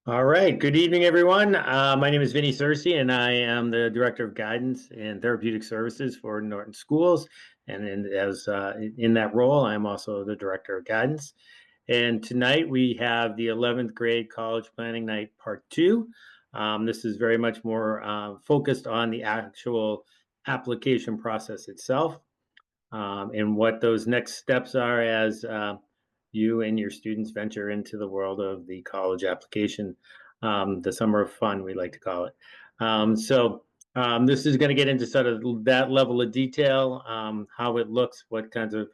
All right. Good evening, everyone. My name is Vinny Searcy, and I am the Director of Guidance and Therapeutic Services for Norton Schools. And in that role, I'm also the Director of Guidance. And tonight we have the 11th grade college planning night part two. This is very much more focused on the actual application process itself, and what those next steps are as you and your students venture into the world of the college application, the summer of fun, we like to call it. This is going to get into sort of that level of detail, how it looks, what kinds of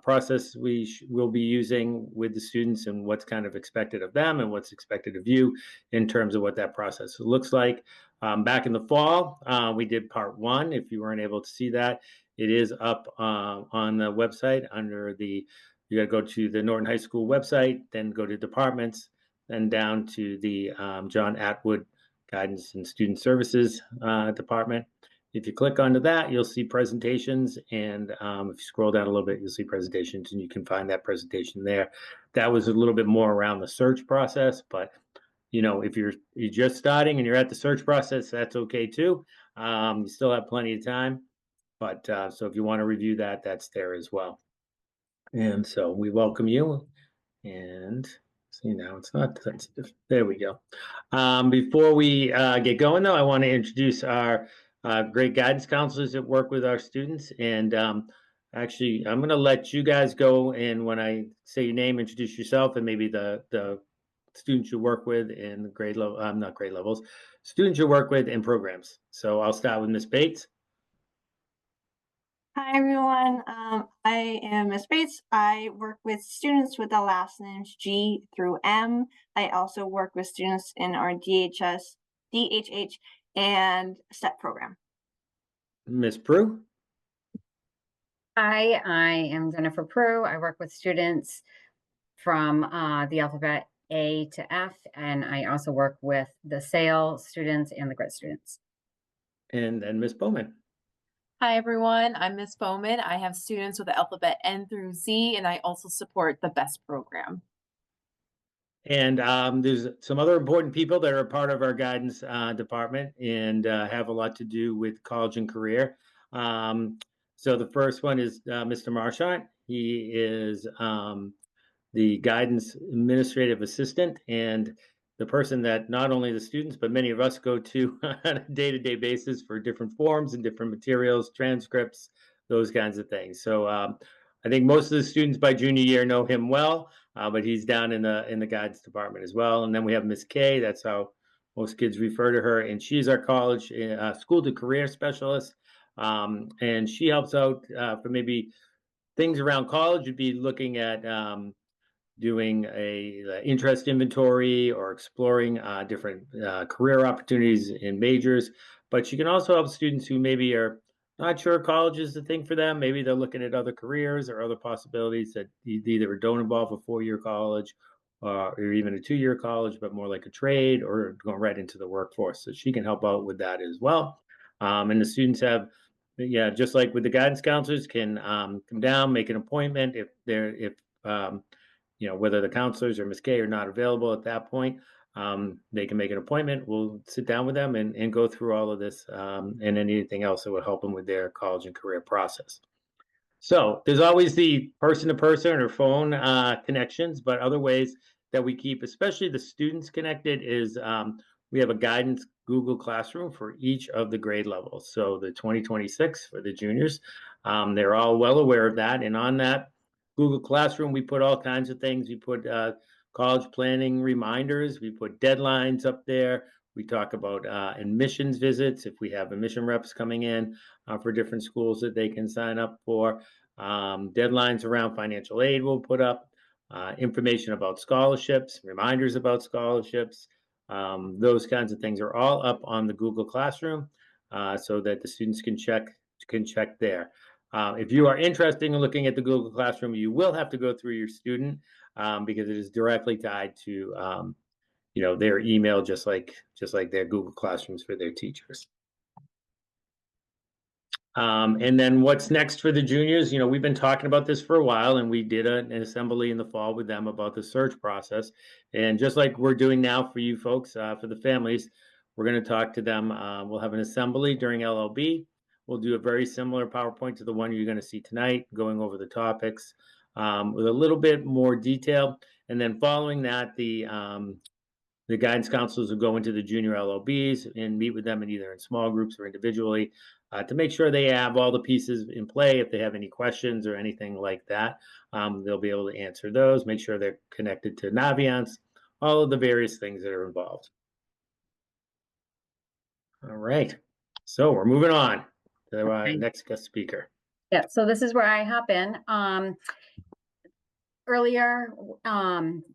process will be using with the students, and what's kind of expected of them and what's expected of you in terms of what that process looks like. Back in the fall, we did part one. If you weren't able to see that, it is up on the website under you got to go to the Norton High School website, then go to departments, then down to the John Atwood Guidance and Student Services department. If you click onto that, you'll see presentations, and if you scroll down a little bit, you'll see presentations, and you can find that presentation there. That was a little bit more around the search process, but if you're just starting and you're at the search process, that's okay too. You still have plenty of time. But so if you want to review that, that's there as well. And so we welcome you. And see, now it's not sensitive. There we go. Before we get going, though, I want to introduce our great guidance counselors that work with our students. And actually, I'm going to let you guys go. And when I say your name, introduce yourself and maybe the students you work with in the grade level, not grade levels, students you work with in programs. So I'll start with Miss Bates. Hi, everyone. I am Miss Bates. I work with students with the last names G through M. I also work with students in our DHH, and STEP program. Miss Prue. Hi, I am Jennifer Prue. I work with students from the alphabet A to F, and I also work with the SAIL students and the GRIT students. And then Miss Bowman. Hi, everyone. I'm Miss Bowman. I have students with the alphabet N through Z, and I also support the BEST program. And there's some other important people that are part of our guidance department and have a lot to do with college and career. So the first one is Mr. Marchant. He is the guidance administrative assistant and the person that not only the students, but many of us go to on a day-to-day basis for different forms and different materials, transcripts, those kinds of things. So I think most of the students by junior year know him well, but he's down in the guidance department as well. And then we have Miss Kay. That's how most kids refer to her, and she's our college school to career specialist. And she helps out for maybe things around college. Would be looking at doing a interest inventory or exploring different career opportunities in majors. But you can also help students who maybe are not sure college is the thing for them. Maybe they're looking at other careers or other possibilities that either don't involve a 4-year college or even a 2-year college, but more like a trade or going right into the workforce. So she can help out with that as well. And the students have, yeah, just like with the guidance counselors, can come down, make an appointment if whether the counselors or Ms. K are not available at that point, they can make an appointment. We'll sit down with them and go through all of this and anything else that will help them with their college and career process. So there's always the person-to-person or phone connections, but other ways that we keep, especially the students connected, is we have a guidance Google Classroom for each of the grade levels. So the 2026 for the juniors, they're all well aware of that. And on that Google Classroom, we put all kinds of things. We put college planning reminders. We put deadlines up there. We talk about admissions visits if we have admission reps coming in for different schools that they can sign up for. Deadlines around financial aid we'll put up. Information about scholarships, reminders about scholarships. Those kinds of things are all up on the Google Classroom so that the students can check there. If you are interested in looking at the Google Classroom, you will have to go through your student because it is directly tied to their email, just like their Google Classrooms for their teachers. And then what's next for the juniors? We've been talking about this for a while, and we did an assembly in the fall with them about the search process. And just like we're doing now for you folks, for the families, we're going to talk to them. We'll have an assembly during LLB. We'll do a very similar PowerPoint to the one you're going to see tonight, going over the topics with a little bit more detail. And then following that, the guidance counselors will go into the junior LOBs and meet with them in either in small groups or individually to make sure they have all the pieces in play. If they have any questions or anything like that, they'll be able to answer those, make sure they're connected to Naviance, all of the various things that are involved. All right, so we're moving on to our Okay. next guest speaker. Yeah, so this is where I hop in. Earlier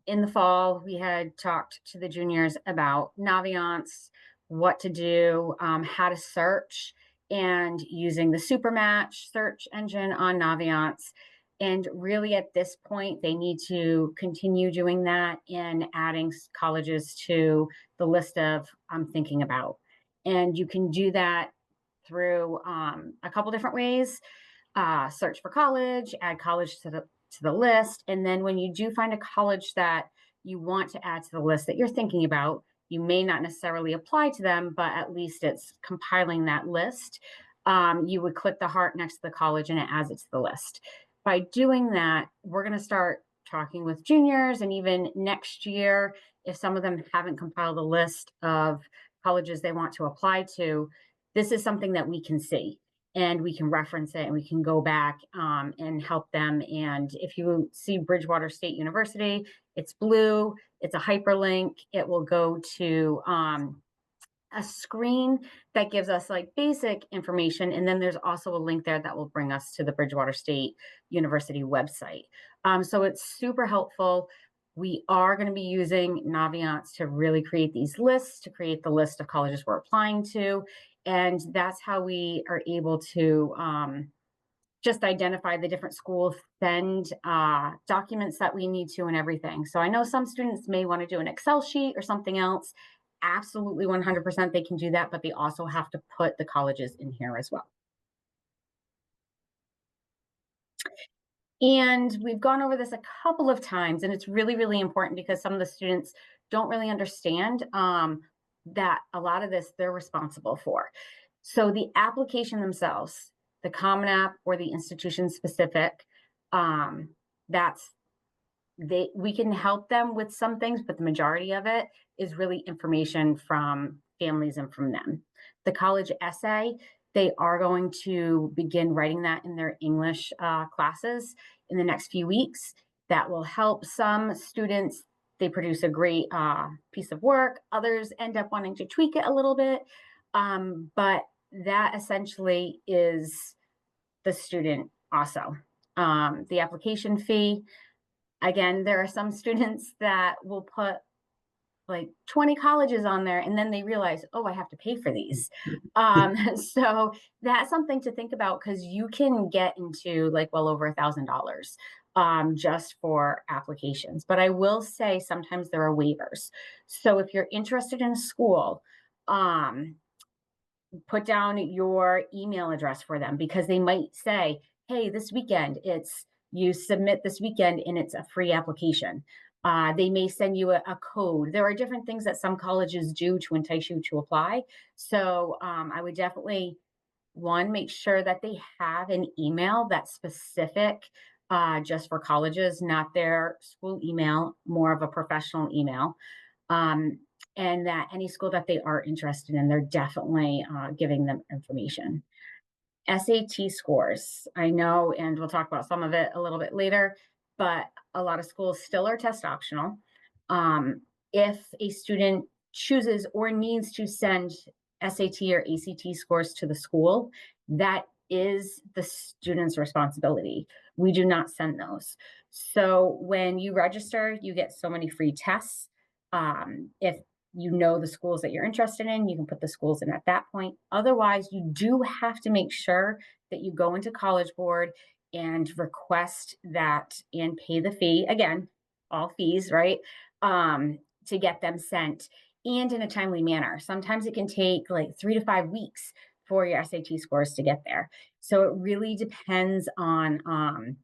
in the fall, we had talked to the juniors about Naviance, what to do, how to search, and using the Supermatch search engine on Naviance. And really at this point, they need to continue doing that and adding colleges to the list of I'm thinking about. And you can do that through a couple different ways. Search for college, add college to the list. And then when you do find a college that you want to add to the list that you're thinking about, you may not necessarily apply to them, but at least it's compiling that list. You would click the heart next to the college and it adds it to the list. By doing that, we're going to start talking with juniors, and even next year, if some of them haven't compiled a list of colleges they want to apply to, this is something that we can see. And we can reference it and we can go back and help them. And if you see Bridgewater State University, it's blue, it's a hyperlink. It will go to a screen that gives us like basic information. And then there's also a link there that will bring us to the Bridgewater State University website. So it's super helpful. We are going to be using Naviance to really create these lists, to create the list of colleges we're applying to. And that's how we are able to just identify the different schools, send documents that we need to and everything. So I know some students may want to do an Excel sheet or something else. Absolutely 100% they can do that, but they also have to put the colleges in here as well. And we've gone over this a couple of times, and it's really, really important because some of the students don't really understand that a lot of this they're responsible for. So the application themselves, the Common App or the institution specific, we can help them with some things, but the majority of it is really information from families and from them. The college essay, they are going to begin writing that in their English classes in the next few weeks. That will help some students. They produce a great piece of work. Others end up wanting to tweak it a little bit. But that essentially is the student also. The application fee, again, there are some students that will put like 20 colleges on there and then they realize, oh, I have to pay for these. So that's something to think about because you can get into like well over $1,000 just for applications. But I will say sometimes there are waivers. So if you're interested in a school, put down your email address for them because they might say, hey, this weekend you submit this weekend and it's a free application. They may send you a code. There are different things that some colleges do to entice you to apply. So I would definitely, make sure that they have an email that's specific just for colleges, not their school email, more of a professional email. And that any school that they are interested in, they're definitely giving them information. SAT scores, I know, and we'll talk about some of it a little bit later, but a lot of schools still are test optional. If a student chooses or needs to send SAT or ACT scores to the school, that is the student's responsibility. We do not send those. So when you register, you get so many free tests. If you know the schools that you're interested in, you can put the schools in at that point. Otherwise, you do have to make sure that you go into College Board and request that and pay the fee. Again, all fees, right? To get them sent and in a timely manner. Sometimes it can take like 3 to 5 weeks for your SAT scores to get there. So it really depends on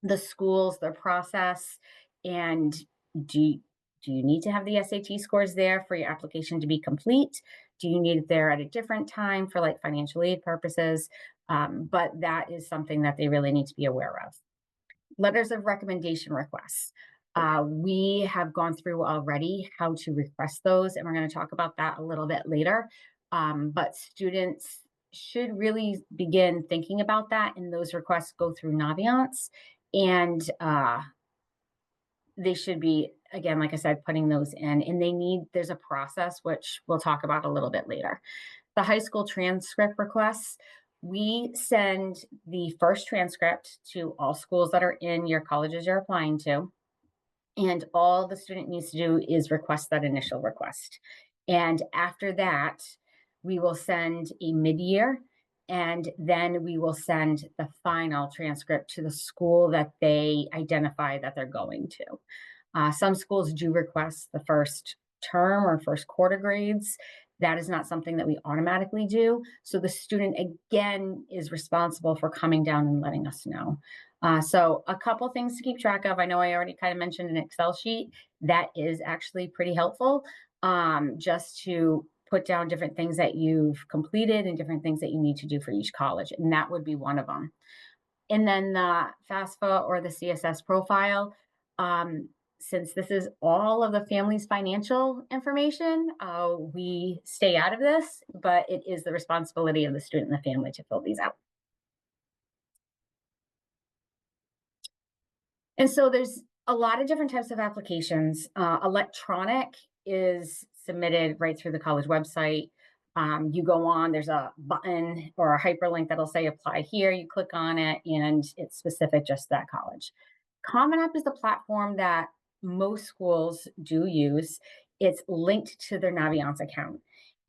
the schools, their process, and do you, do you need to have the SAT scores there for your application to be complete? Do you need it there at a different time for like financial aid purposes? But that is something that they really need to be aware of. Letters of recommendation requests. We have gone through already how to request those, and we're going to talk about that a little bit later. But students should really begin thinking about that, and those requests go through Naviance, and they should be, again, like I said, putting those in, and there's a process, which we'll talk about a little bit later. The high school transcript requests, we send the first transcript to all schools that are in your colleges you're applying to. And all the student needs to do is request that initial request. And after that, we will send a mid-year, and then we will send the final transcript to the school that they identify that they're going to. Some schools do request the first term or first quarter grades. That is not something that we automatically do. So the student, again, is responsible for coming down and letting us know. So a couple things to keep track of. I know I already kind of mentioned an Excel sheet. That is actually pretty helpful, just to put down different things that you've completed and different things that you need to do for each college. And that would be one of them. And then the FAFSA or the CSS profile, since this is all of the family's financial information, we stay out of this, but it is the responsibility of the student and the family to fill these out. And so there's a lot of different types of applications. Electronic is submitted right through the college website. You go on, there's a button or a hyperlink that'll say apply here. You click on it and it's specific just to that college. Common App is the platform that most schools do use. It's linked to their Naviance account.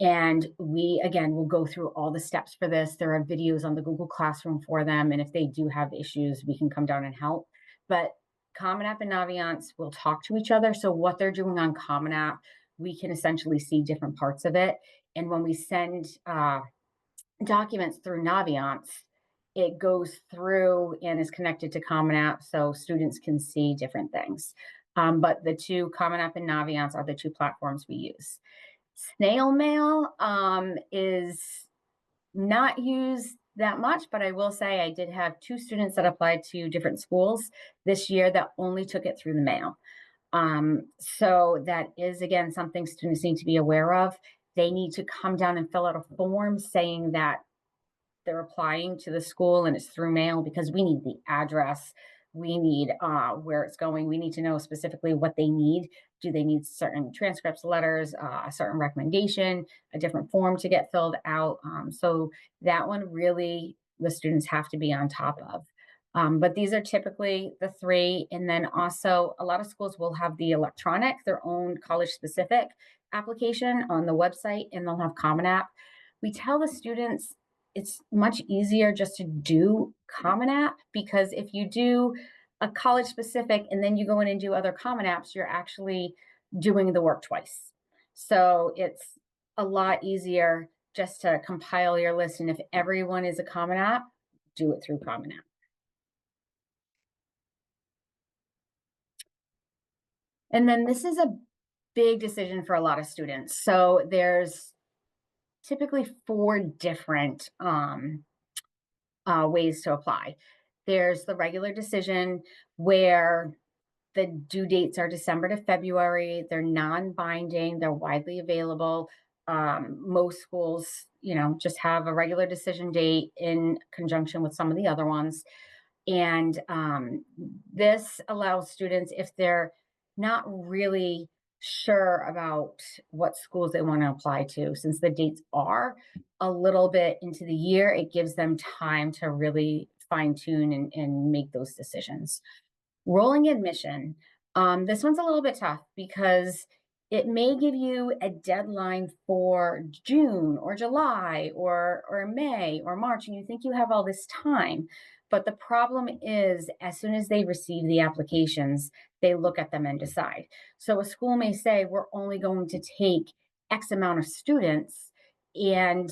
And we, again, will go through all the steps for this. There are videos on the Google Classroom for them. And if they do have issues, we can come down and help. But Common App and Naviance will talk to each other. So what they're doing on Common App, we can essentially see different parts of it. And when we send documents through Naviance, it goes through and is connected to Common App so students can see different things. But the two, Common App and Naviance, are the two platforms we use. Snail Mail is not used that much, but I will say I did have 2 students that applied to different schools this year that only took it through the mail. So that is, again, something students need to be aware of. They need to come down and fill out a form saying that they're applying to the school and it's through mail, because we need the address. We need where it's going. We need to know specifically what they need. Do they need certain transcripts, letters, a certain recommendation, a different form to get filled out? So that one really the students have to be on top of. But these are typically the 3. And then also a lot of schools will have the electronic, their own college specific application on the website, and they'll have Common App. We tell the students it's much easier just to do Common App, because if you do a college specific and then you go in and do other Common Apps, you're actually doing the work twice. So it's a lot easier just to compile your list. And if everyone is a Common App, do it through Common App. And then this is a big decision for a lot of students. So there's typically 4 different ways to apply. There's the regular decision where the due dates are December to February. They're non-binding. They're widely available. Most schools, just have a regular decision date in conjunction with some of the other ones. And this allows students, if they're not really sure about what schools they want to apply to, since the dates are a little bit into the year, it gives them time to really fine tune and make those decisions. Rolling admission. This one's a little bit tough because it may give you a deadline for June or July or May or March, and you think you have all this time. But the problem is, as soon as they receive the applications, they look at them and decide. So a school may say, we're only going to take X amount of students, and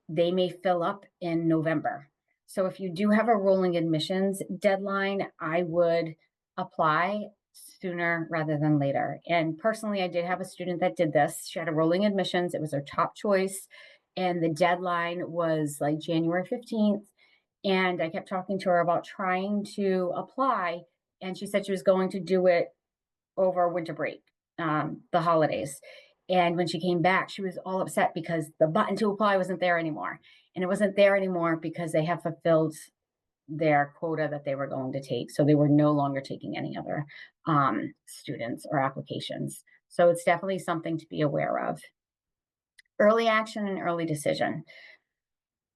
they may fill up in November. So if you do have a rolling admissions deadline, I would apply sooner rather than later. And personally, I did have a student that did this. She had a rolling admissions. It was her top choice. And the deadline was like January 15th. And I kept talking to her about trying to apply. And she said she was going to do it over winter break, the holidays. And when she came back, she was all upset because the button to apply wasn't there anymore. And it wasn't there anymore because they have fulfilled their quota that they were going to take. So they were no longer taking any other students or applications. So it's definitely something to be aware of. Early action and early decision.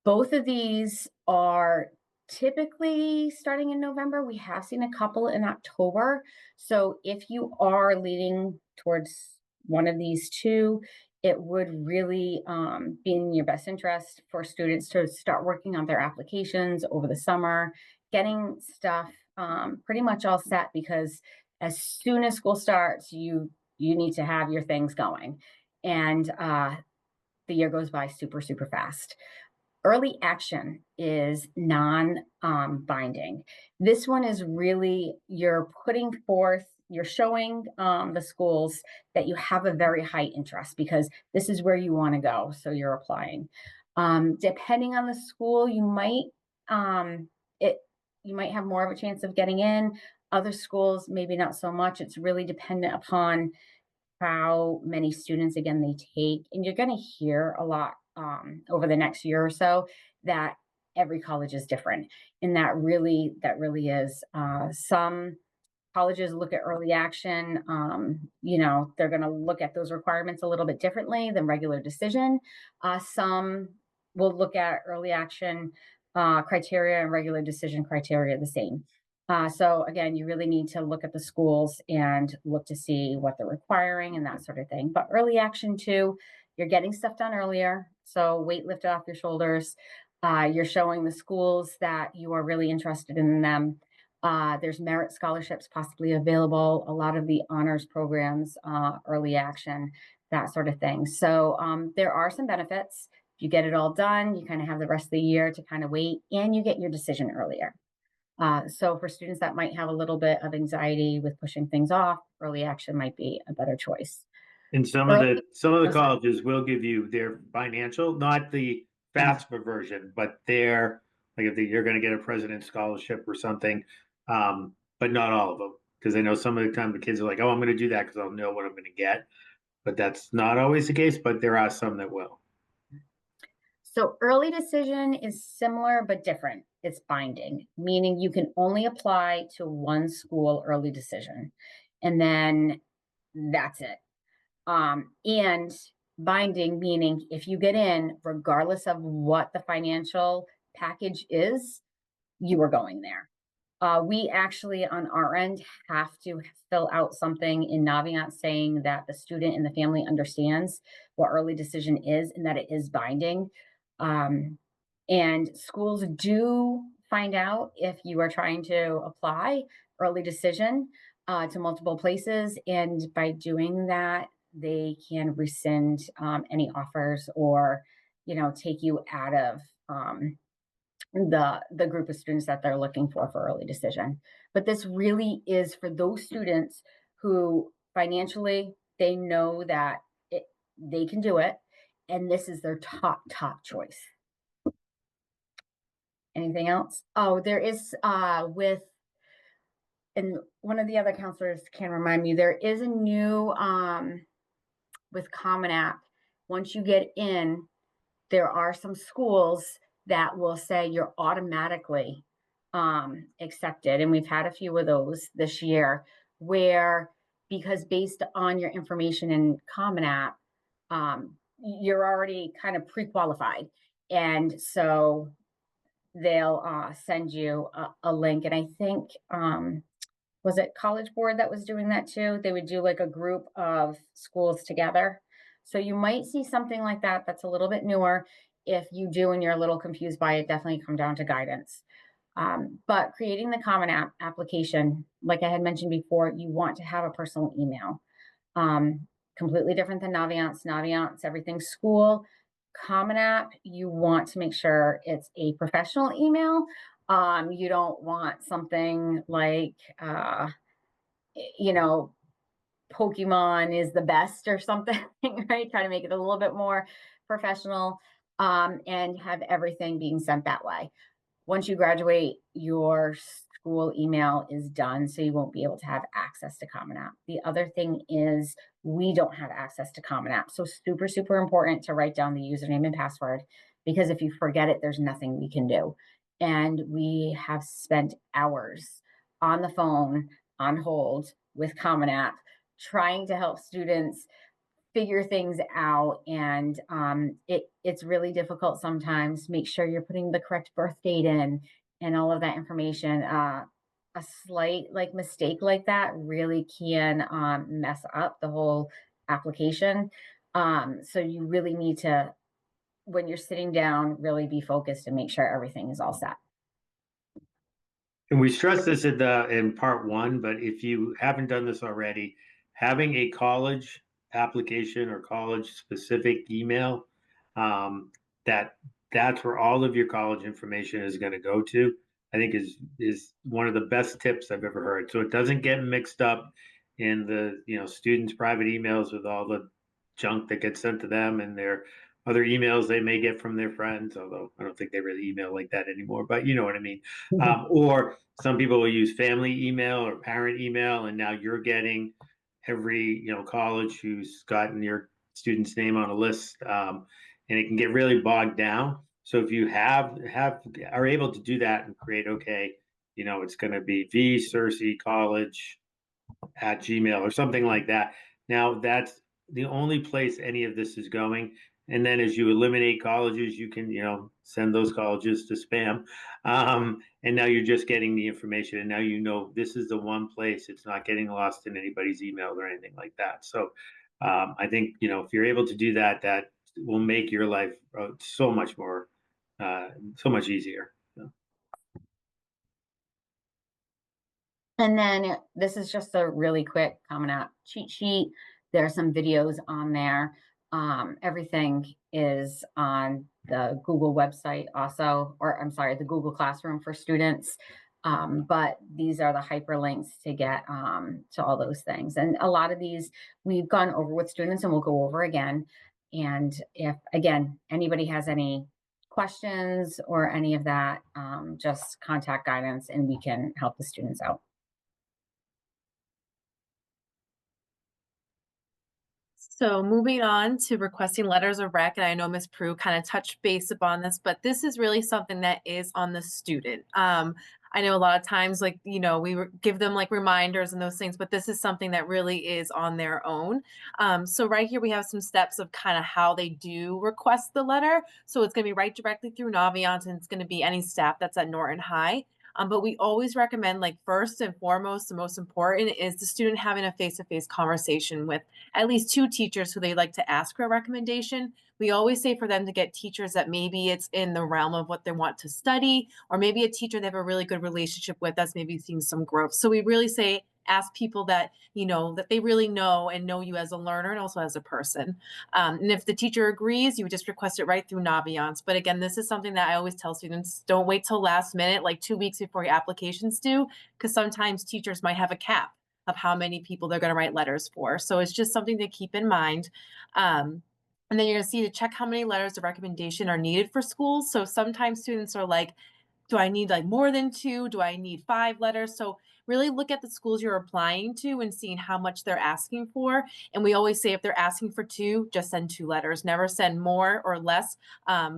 Both of these are typically starting in November. We have seen a couple in October. So if you are leaning towards one of these two, it would really be in your best interest for students to start working on their applications over the summer, getting stuff pretty much all set, because as soon as school starts, you need to have your things going. And the year goes by super, super fast. Early action is non-binding. This one is really, you're putting forth, you're showing the schools that you have a very high interest because this is where you want to go. So you're applying. Depending on the school, you might have more of a chance of getting in. Other schools, maybe not so much. It's really dependent upon how many students, again, they take. And you're going to hear a lot over the next year or so that every college is different. And that really is. Some colleges look at early action, they're going to look at those requirements a little bit differently than regular decision. Some will look at early action criteria and regular decision criteria the same. So again, you really need to look at the schools and look to see what they're requiring and that sort of thing. But early action too, you're getting stuff done earlier. So weight lifted off your shoulders. You're showing the schools that you are really interested in them. There's merit scholarships possibly available. A lot of the honors programs, early action, that sort of thing. So there are some benefits. If you get it all done, you kind of have the rest of the year to kind of wait, and you get your decision earlier. So for students that might have a little bit of anxiety with pushing things off, early action might be a better choice. And some of the sorry. colleges will give you their financial, not the FAFSA version, but their, like if you're going to get a president's scholarship or something, but not all of them, because I know some of the time the kids are like, oh, I'm going to do that because I'll know what I'm going to get, but that's not always the case. But there are some that will. So early decision is similar but different. It's binding, meaning you can only apply to one school early decision, and then that's it. And binding, meaning if you get in, regardless of what the financial package is, you are going there. We actually, on our end, have to fill out something in Navient saying that the student and the family understands what early decision is and that it is binding. And schools do find out if you are trying to apply early decision to multiple places. And by doing that, they can rescind any offers or, take you out of the group of students that they're looking for early decision. But this really is for those students who financially, they know that they can do it. And this is their top choice. Anything else? Oh, there is and one of the other counselors can remind me, there is a new with Common App. Once you get in, there are some schools that will say you're automatically accepted. And we've had a few of those this year where, because based on your information in Common App, you're already kind of pre-qualified. And so they'll send you a link. And I think, was it College Board that was doing that too? They would do like a group of schools together. So you might see something like that that's a little bit newer. If you do and you're a little confused by it, definitely come down to guidance. But creating the Common App application, like I had mentioned before, you want to have a personal email. Completely different than Naviance. Naviance, everything's school. Common App, you want to make sure it's a professional email. You don't want something like, you know, Pokemon is the best or something, right? Try to make it a little bit more professional, and have everything being sent that way. Once you graduate, your school email is done, so you won't be able to have access to Common App. The other thing is we don't have access to Common App. So super, super important to write down the username and password, because if you forget it, there's nothing we can do. And we have spent hours on the phone on hold with Common App trying to help students figure things out, and it's really difficult sometimes. Make sure you're putting the correct birth date in and all of that information. A slight like mistake like that really can mess up the whole application. So you really need to, when you're sitting down, really be focused and make sure everything is all set. And we stressed this in part one, but if you haven't done this already, having a college application or college specific email, um, that that's where all of your college information is going to go to, I think is one of the best tips I've ever heard. So it doesn't get mixed up in the, students' private emails with all the junk that gets sent to them and their other emails they may get from their friends, although I don't think they really email like that anymore, but you know what I mean. Or some people will use family email or parent email, and now you're getting every college who's gotten your student's name on a list, and it can get really bogged down. So if you are able to do that and create, okay, it's going to be V Cersei College at Gmail or something like that. Now that's the only place any of this is going. And then as you eliminate colleges, you can, send those colleges to spam. And now you're just getting the information. And now this is the one place it's not getting lost in anybody's email or anything like that. So I think, if you're able to do that, that will make your life so much more, so much easier. So. And then this is just a really quick Common App cheat sheet. There are some videos on there. Everything is on the Google website also, or I'm sorry, the Google Classroom for students. But these are the hyperlinks to get to all those things. And a lot of these we've gone over with students and we'll go over again. And if, again, anybody has any questions or any of that, just contact guidance and we can help the students out. So moving on to requesting letters of rec, and I know Ms. Prue kind of touched base upon this, but this is really something that is on the student. I know a lot of times, like, we give them like reminders and those things, but this is something that really is on their own. So right here, we have some steps of kind of how they do request the letter. So it's going to be right directly through Naviance, and it's going to be any staff that's at Norton High. But we always recommend, like, first and foremost, the most important is the student having a face-to-face conversation with at least 2 teachers who they like to ask for a recommendation. We always say for them to get teachers that maybe it's in the realm of what they want to study, or maybe a teacher they have a really good relationship with that's maybe seeing some growth. So we really say ask people that that they really know and know you as a learner and also as a person. And if the teacher agrees, you would just request it right through Naviance. But again, this is something that I always tell students, don't wait till last minute, like 2 weeks before your application's due, because sometimes teachers might have a cap of how many people they're going to write letters for. So it's just something to keep in mind. And then you're going to see to check how many letters of recommendation are needed for schools. So sometimes students are like, do I need like more than 2? Do I need 5 letters? So really look at the schools you're applying to and seeing how much they're asking for. And we always say if they're asking for 2, just send 2 letters. Never send more or less.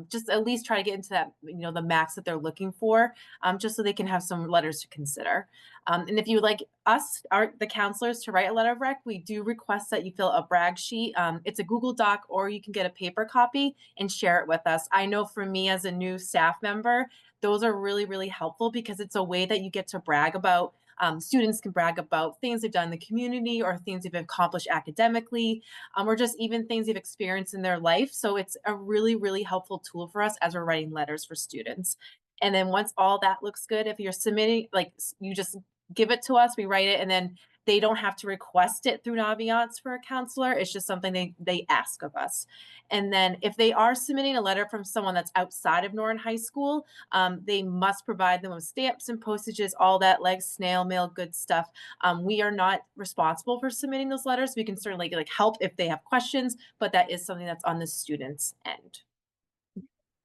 Just at least try to get into that, the max that they're looking for, just so they can have some letters to consider. And if you would like us, the counselors, to write a letter of rec, we do request that you fill a brag sheet. It's a Google Doc, or you can get a paper copy and share it with us. I know for me as a new staff member, those are really, really helpful because it's a way that you get to brag about. Students can brag about things they've done in the community or things they've accomplished academically, or just even things they've experienced in their life. So it's a really, really helpful tool for us as we're writing letters for students. And then once all that looks good, if you're submitting, like, you just give it to us, we write it, and then They don't have to request it through Naviance for a counselor. It's just something they ask of us. And then if they are submitting a letter from someone that's outside of Norton High School, they must provide them with stamps and postages, all that like snail mail, good stuff. We are not responsible for submitting those letters. We can certainly like help if they have questions, but that is something that's on the student's end.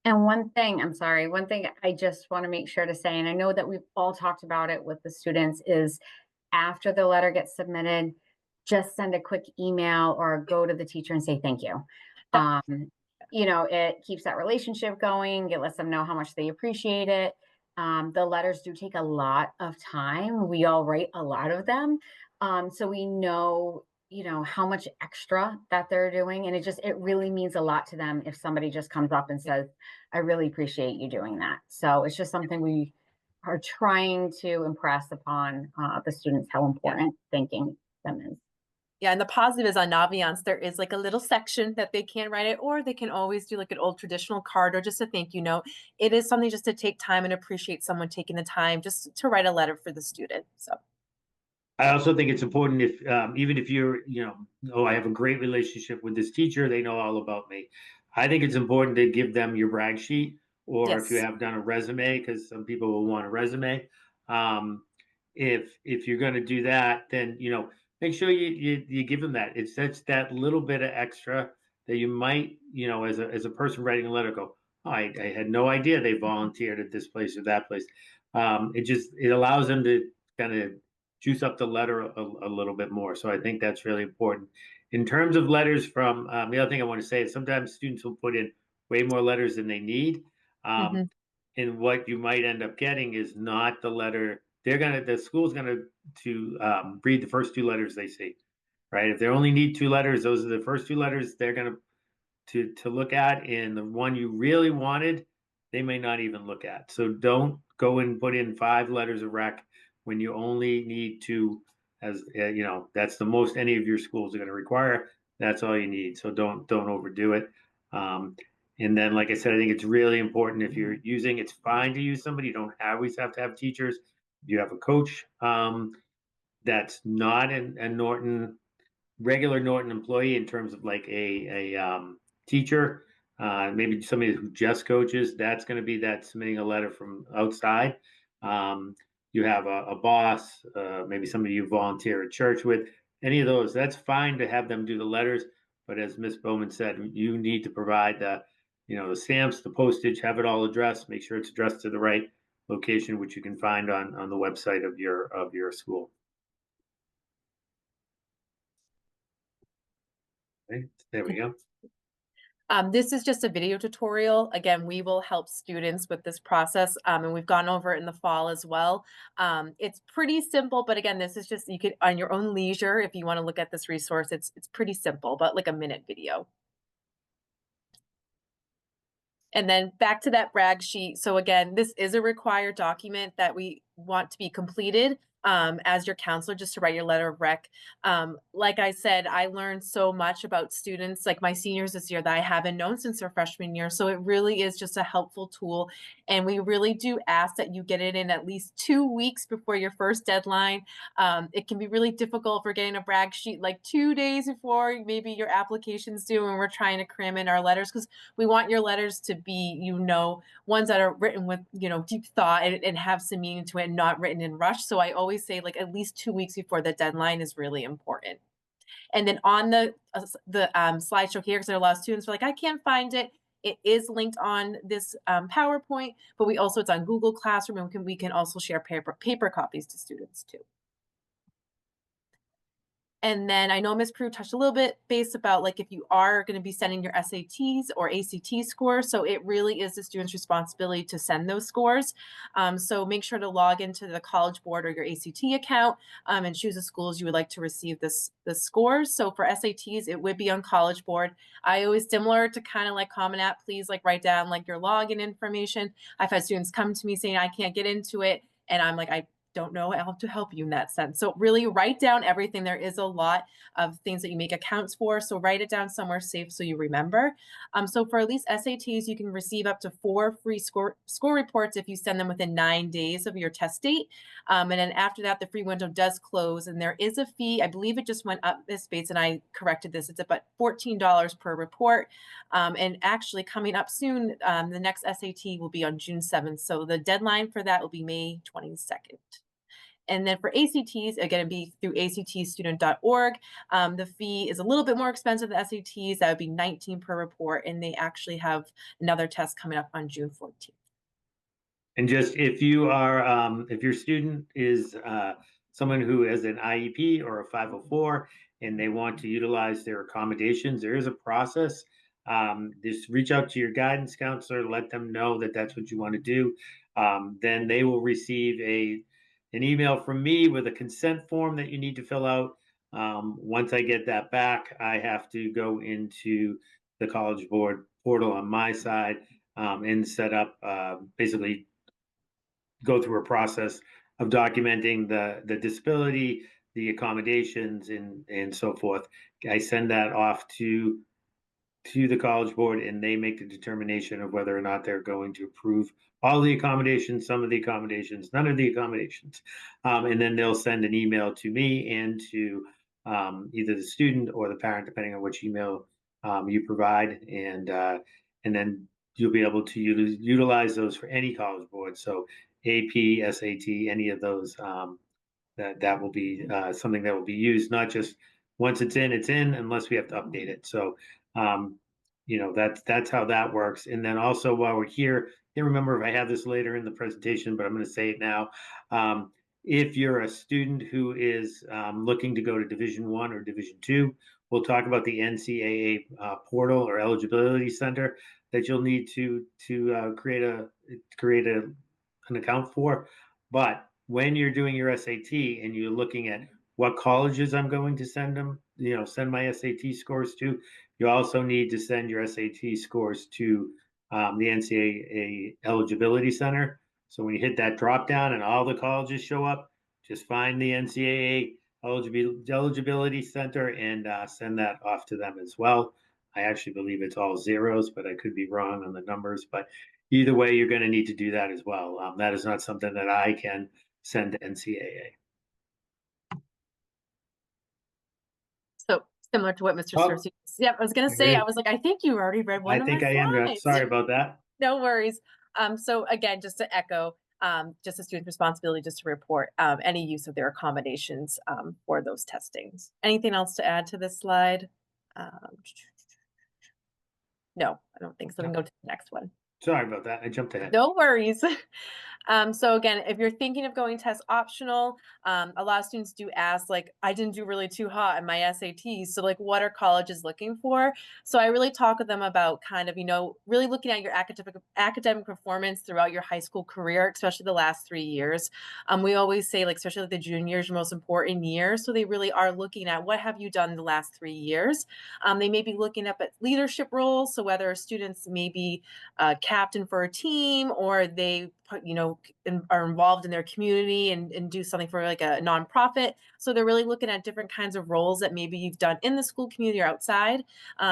And one thing I just want to make sure to say, and I know that we've all talked about it with the students, is after the letter gets submitted, just send a quick email or go to the teacher and say thank you. It keeps that relationship going. It lets them know how much they appreciate it. The letters do take a lot of time. We all write a lot of them. So we know how much extra that they're doing, and it really means a lot to them if somebody just comes up and says, I really appreciate you doing that. So it's just something we are trying to impress upon the students how important thanking them is. Yeah, and the positive is on Naviance, there is like a little section that they can write it, or they can always do like an old traditional card or just a thank you note. It is something just to take time and appreciate someone taking the time just to write a letter for the student. So I also think it's important if, even if you're, I have a great relationship with this teacher, they know all about me. I think it's important to give them your brag sheet, or if you yes. have done a resume, because some people will want a resume. If you're going to do that, then make sure you give them that. That's that little bit of extra that you might, as a person writing a letter, go, oh, I had no idea they volunteered at this place or that place. It allows them to kind of juice up the letter a little bit more. So I think that's really important. In terms of letters from, the other thing I want to say is sometimes students will put in way more letters than they need. Mhm. And what you might end up getting is not the letter. The school's gonna read the first two letters they see, right? If they only need two letters, those are the first two letters they're gonna to look at, and the one you really wanted, they may not even look at. So don't go and put in 5 letters of rec when you only need 2, as that's the most any of your schools are going to require. That's all you need. So don't overdo it. And then, like I said, I think it's really important if you're using. It's fine to use somebody. You don't always have to have teachers. You have a coach that's not a Norton regular Norton employee in terms of like a teacher, maybe somebody who just coaches. That's going to be that submitting a letter from outside. You have a boss, maybe somebody you volunteer at church with. Any of those, that's fine to have them do the letters. But as Miss Bowman said, you need to provide the stamps, the postage, have it all addressed. Make sure it's addressed to the right location, which you can find on the website of your school. Okay, there we go. This is just a video tutorial. Again, we will help students with this process, and we've gone over it in the fall as well. It's pretty simple, but again, this is just, you could, on your own leisure, if you want to look at this resource, it's pretty simple, but like a minute video. And then back to that brag sheet. So again, this is a required document that we want to be completed as your counselor, just to write your letter of rec. Like I said, I learned so much about students, like my seniors this year, that I haven't known since their freshman year. So it really is just a helpful tool. And we really do ask that you get it in at least 2 weeks before your first deadline. It can be really difficult for getting a brag sheet like 2 days before maybe your application's due, and we're trying to cram in our letters, because we want your letters to be, ones that are written with, deep thought and have some meaning to it, and not written in rush. So I always say like at least 2 weeks before the deadline is really important. And then on the slideshow here, because there are a lot of students who are like, I can't find it. It is linked on this PowerPoint, but it's on Google Classroom, and we can also share paper copies to students too. And then I know Ms. Prue touched a little bit base about like if you are going to be sending your SATs or ACT scores. So it really is the student's responsibility to send those scores. So make sure to log into the College Board or your ACT account and choose the schools you would like to receive the scores. So for SATs, it would be on College Board. I always, similar to kind of like Common App, please like write down like your login information. I've had students come to me saying I can't get into it, and I'm like, I don't know how to help you in that sense. So really write down everything. There is a lot of things that you make accounts for. So write it down somewhere safe so you remember. So for at least SATs, you can receive up to 4 free score reports if you send them within 9 days of your test date. And then after that, the free window does close, and there is a fee. I believe it just went up, Ms. Bates, and I corrected this. It's about $14 per report. And actually coming up soon, the next SAT will be on June 7th. So the deadline for that will be May 22nd. And then for ACTs, again, it'd be through actstudent.org. The fee is a little bit more expensive than SATs. That would be $19 per report. And they actually have another test coming up on June 14th. And just if you are, if your student is someone who has an IEP or a 504 and they want to utilize their accommodations, there is a process. Just reach out to your guidance counselor, let them know that that's what you want to do. Then they will receive an email from me with a consent form that you need to fill out. Once I get that back, I have to go into the College Board portal on my side and set up basically go through a process of documenting the disability, the accommodations, and so forth. I send that off to the College Board, and they make the determination of whether or not they're going to approve all the accommodations, some of the accommodations, none of the accommodations. And then they'll send an email to me and to either the student or the parent, depending on which email you provide. And then you'll be able to utilize those for any College Board. So AP, SAT, any of those, that will be something that will be used, not just once it's in, unless we have to update it. So, that's how that works. And then also while we're here, I can't remember if I have this later in the presentation, but I'm going to say it now. If you're a student who is looking to go to Division I or Division II, we'll talk about the NCAA portal or eligibility center that you'll need to create an account for. But when you're doing your SAT and you're looking at what colleges I'm going to send my SAT scores to, you also need to send your SAT scores to the NCAA Eligibility Center. So when you hit that drop down and all the colleges show up, just find the NCAA Eligibility Center and send that off to them as well. I actually believe it's all zeros, but I could be wrong on the numbers. But either way, you're going to need to do that as well. That is not something that I can send to NCAA. So similar to what Mr. Oh, Cersei. Yeah, I was going to say, agree. I was like, I think you already read one I of think my I am. slides. Sorry about that. No worries. So again, just to echo, just a student's responsibility just to report any use of their accommodations for those testings. Anything else to add to this slide? No, I don't think so. We can go to the next one. Sorry about that. I jumped ahead. No worries. So again, if you're thinking of going test optional, a lot of students do ask, like, I didn't do really too hot in my SATs. So like, what are colleges looking for? So I really talk with them about kind of, really looking at your academic performance throughout your high school career, especially the last 3 years. We always say, like, especially like the juniors, your most important year. So they really are looking at what have you done the last 3 years. They may be looking up at leadership roles. So whether students may be captain for a team, or they are involved in their community and do something for like a nonprofit. So they're really looking at different kinds of roles that maybe you've done in the school community or outside.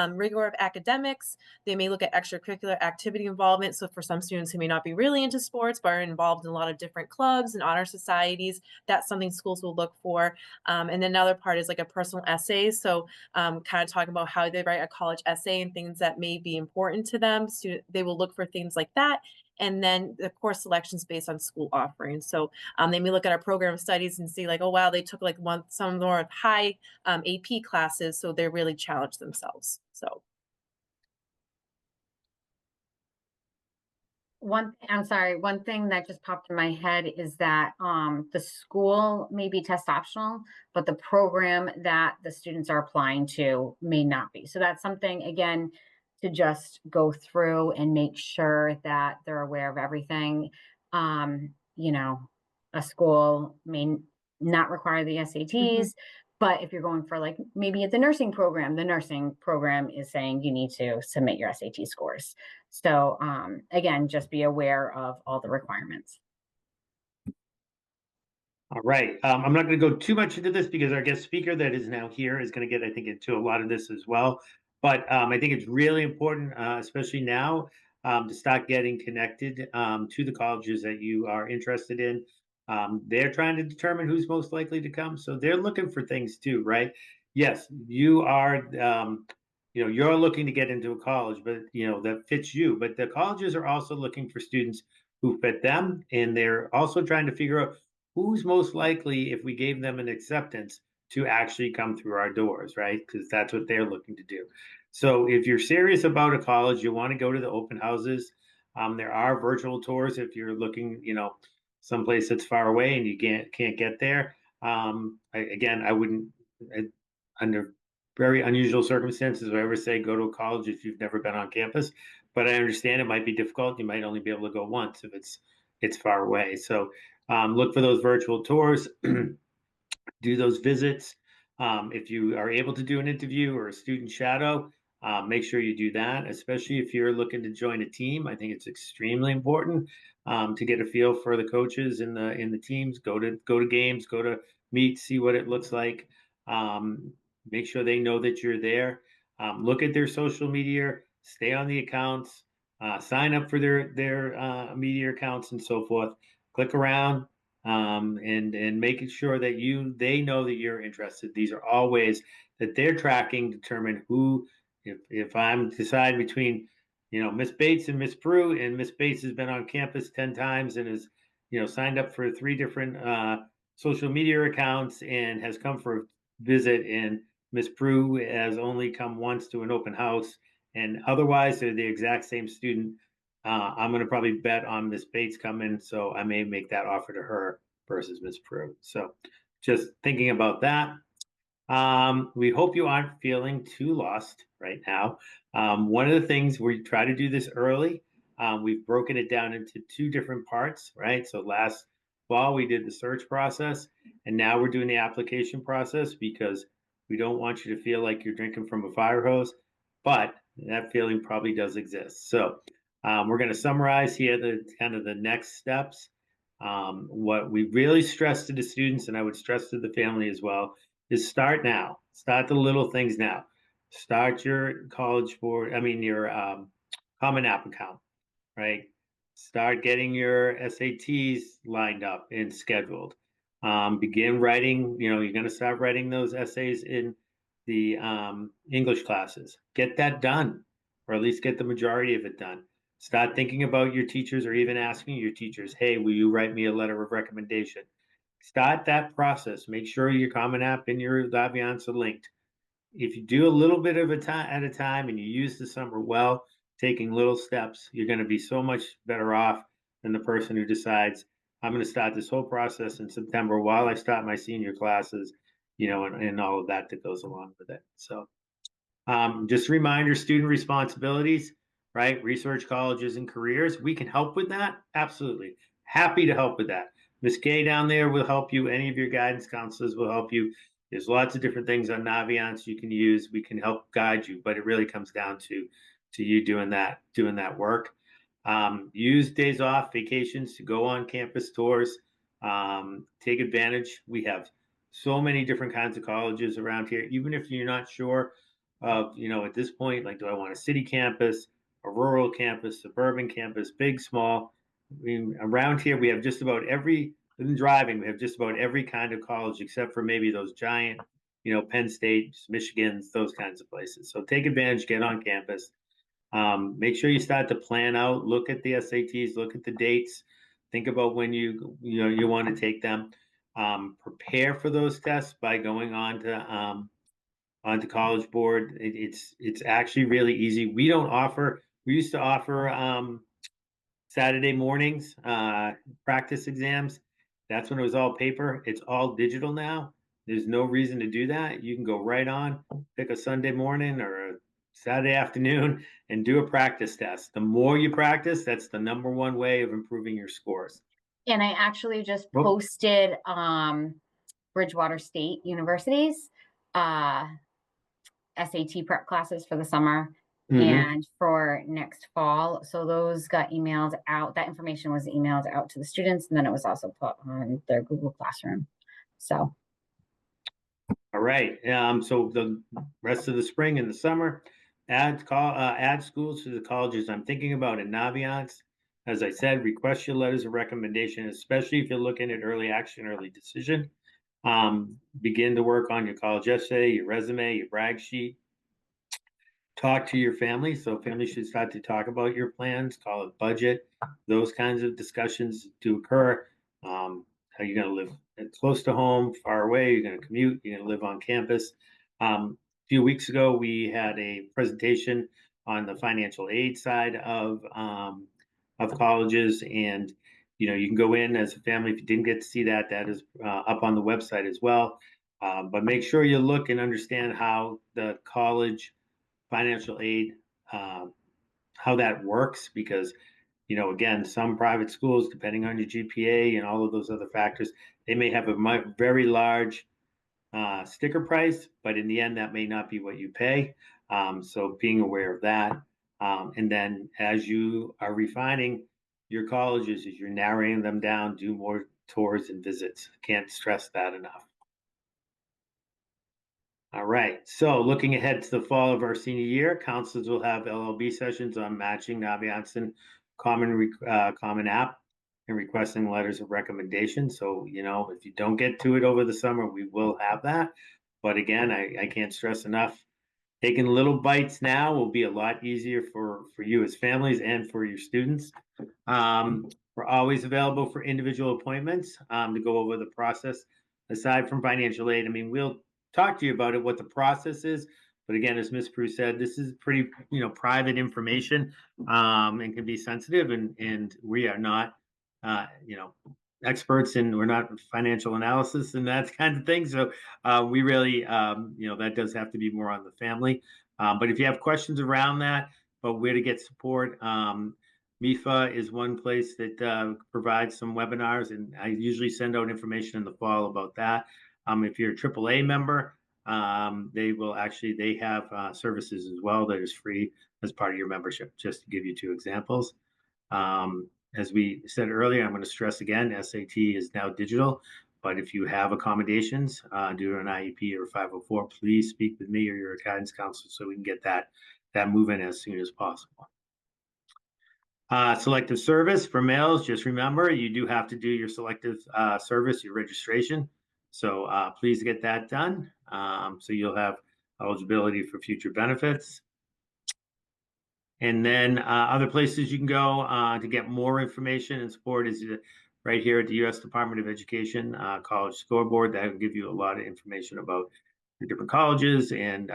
Rigor of academics. They may look at extracurricular activity involvement. So for some students who may not be really into sports, but are involved in a lot of different clubs and honor societies, that's something schools will look for. And then another part is like a personal essay. So kind of talking about how they write a college essay and things that may be important to them. They will look for things like that. And then the course selections based on school offerings. So they may look at our program studies and see like, oh, wow, they took like some more high AP classes. So they really challenge themselves. So. One thing that just popped in my head is that the school may be test optional, but the program that the students are applying to may not be. So that's something, again, to just go through and make sure that they're aware of everything. A school may not require the SATs, but if you're going for like maybe at the nursing program is saying you need to submit your SAT scores. So again, just be aware of all the requirements. All right. I'm not going to go too much into this because our guest speaker that is now here is going to get, I think, into a lot of this as well. But I think it's really important, especially now, to start getting connected to the colleges that you are interested in. They're trying to determine who's most likely to come, so they're looking for things too, right? Yes, you are. You're looking to get into a college, but that fits you. But the colleges are also looking for students who fit them, and they're also trying to figure out who's most likely, if we gave them an acceptance, to actually come through our doors, right? Because that's what they're looking to do. So if you're serious about a college, you want to go to the open houses. There are virtual tours if you're looking, someplace that's far away and you can't get there. I wouldn't, under very unusual circumstances, would I ever say go to a college if you've never been on campus. But I understand it might be difficult. You might only be able to go once if it's far away. So look for those virtual tours, do those visits. If you are able to do an interview or a student shadow, make sure you do that, especially if you're looking to join a team. I think it's extremely important to get a feel for the coaches in the teams. Go to games, go to meet, see what it looks like. Make sure they know that you're there. Look at their social media, stay on the accounts, sign up for their media accounts and so forth. Click around, and making sure that they know that you're interested. These are all ways that they're tracking, determine who. If I'm deciding between, Miss Bates and Miss Prue, and Miss Bates has been on campus 10 times and is, signed up for 3 different social media accounts and has come for a visit, and Miss Prue has only come once to an open house, and otherwise they're the exact same student. I'm going to probably bet on Miss Bates coming, so I may make that offer to her versus Miss Prue. So just thinking about that. We hope you aren't feeling too lost right now. One of the things we try to do this early, we've broken it down into 2 different parts, right? So last fall we did the search process, and now we're doing the application process because we don't want you to feel like you're drinking from a fire hose, but that feeling probably does exist. So we're going to summarize here the next steps. What we really stress to the students, and I would stress to the family as well, is start now. Start the little things now. Start your your Common App account, right? Start getting your SATs lined up and scheduled. Begin writing, you're going to start writing those essays in the English classes. Get that done, or at least get the majority of it done. Start thinking about your teachers, or even asking your teachers, hey, will you write me a letter of recommendation? Start that process. Make sure your Common App and your Naviance are linked. If you do a little bit of at a time and you use the summer well, taking little steps, you're going to be so much better off than the person who decides, I'm going to start this whole process in September while I start my senior classes, and all of that goes along with it. So just a reminder, student responsibilities, right? Research colleges and careers. We can help with that. Absolutely. Happy to help with that. Miss Kay down there will help you. Any of your guidance counselors will help you. There's lots of different things on Naviance you can use. We can help guide you, but it really comes down to you doing that work. Use days off, vacations to go on campus tours. Take advantage. We have so many different kinds of colleges around here. Even if you're not sure of, at this point, like, do I want a city campus, a rural campus, suburban campus, big, small? I mean, around here, we have just about every, in driving, we have just about every kind of college except for maybe those giant, Penn State, Michigan's, those kinds of places. So take advantage, get on campus. Make sure you start to plan out, look at the SATs, look at the dates, think about when you want to take them. Prepare for those tests by going on to College Board. It's actually really easy. We used to offer Saturday mornings practice exams. That's when it was all paper. It's all digital now. There's no reason to do that. You can go right on, pick a Sunday morning or a Saturday afternoon and do a practice test. The more you practice, that's the #1 way of improving your scores. And I actually just posted Bridgewater State University's SAT prep classes for the summer. Mhm. and for next fall. So those got emailed out. That information was emailed out to the students, and then it was also put on their Google Classroom. So All right, so the rest of the spring and the summer, add schools to the colleges I'm thinking about in Naviance. As I said, request your letters of recommendation, especially if you're looking at early action, early decision. Begin to work on your college essay, your resume, your brag sheet. Talk to your family. So family should start to talk about your plans, call it budget, those kinds of discussions to occur. How you're going to live close to home, far away, you're going to commute, you're going to live on campus. A few weeks ago, we had a presentation on the financial aid side of colleges, and you can go in as a family. If you didn't get to see that, that is up on the website as well. But make sure you look and understand how the college financial aid, um, how that works, because again, some private schools, depending on your GPA and all of those other factors, they may have a very large sticker price, but in the end, that may not be what you pay. So being aware of that. And then as you are refining your colleges, as you're narrowing them down, do more tours and visits. Can't stress that enough. All right. So looking ahead to the fall of our senior year, counselors will have LLB sessions on matching Naviance and Common App and requesting letters of recommendation. So, if you don't get to it over the summer, we will have that. But again, I can't stress enough. Taking little bites now will be a lot easier for you as families and for your students. We're always available for individual appointments to go over the process. Aside from financial aid, I mean, we'll talk to you about it, what the process is. But again, as Ms. Prue said, this is pretty, private information and can be sensitive. And we are not, experts, and we're not financial analysis and that kind of thing. So we really, that does have to be more on the family. But if you have questions around that, but where to get support, MIFA is one place that provides some webinars, and I usually send out information in the fall about that. If you're a AAA member, they have services as well that is free as part of your membership, just to give you two examples. As we said earlier, I'm going to stress again, SAT is now digital, but if you have accommodations due to an IEP or 504, please speak with me or your guidance counselor so we can get that moving as soon as possible. Selective service for males, just remember, you do have to do your selective service, your registration. So please get that done. So you'll have eligibility for future benefits. And then other places you can go to get more information and support is right here at the U.S. Department of Education College Scoreboard. That will give you a lot of information about the different colleges and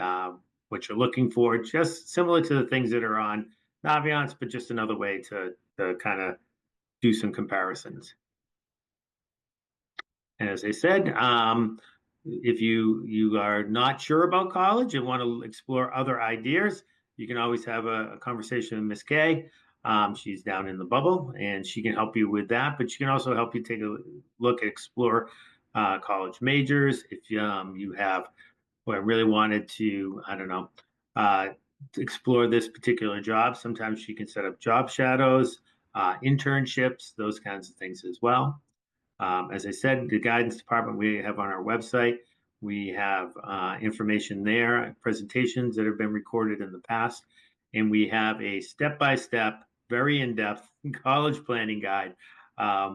what you're looking for, just similar to the things that are on Naviance, but just another way to kind of do some comparisons. And as I said, if you are not sure about college and want to explore other ideas, you can always have a conversation with Miss Kay. She's down in the bubble, and she can help you with that. But she can also help you take a look at explore college majors. If you have, well, I really wanted to, I don't know, to explore this particular job. Sometimes she can set up job shadows, internships, those kinds of things as well. As I said, the guidance department we have on our website, we have information there, presentations that have been recorded in the past, and we have a step-by-step, very in-depth college planning guide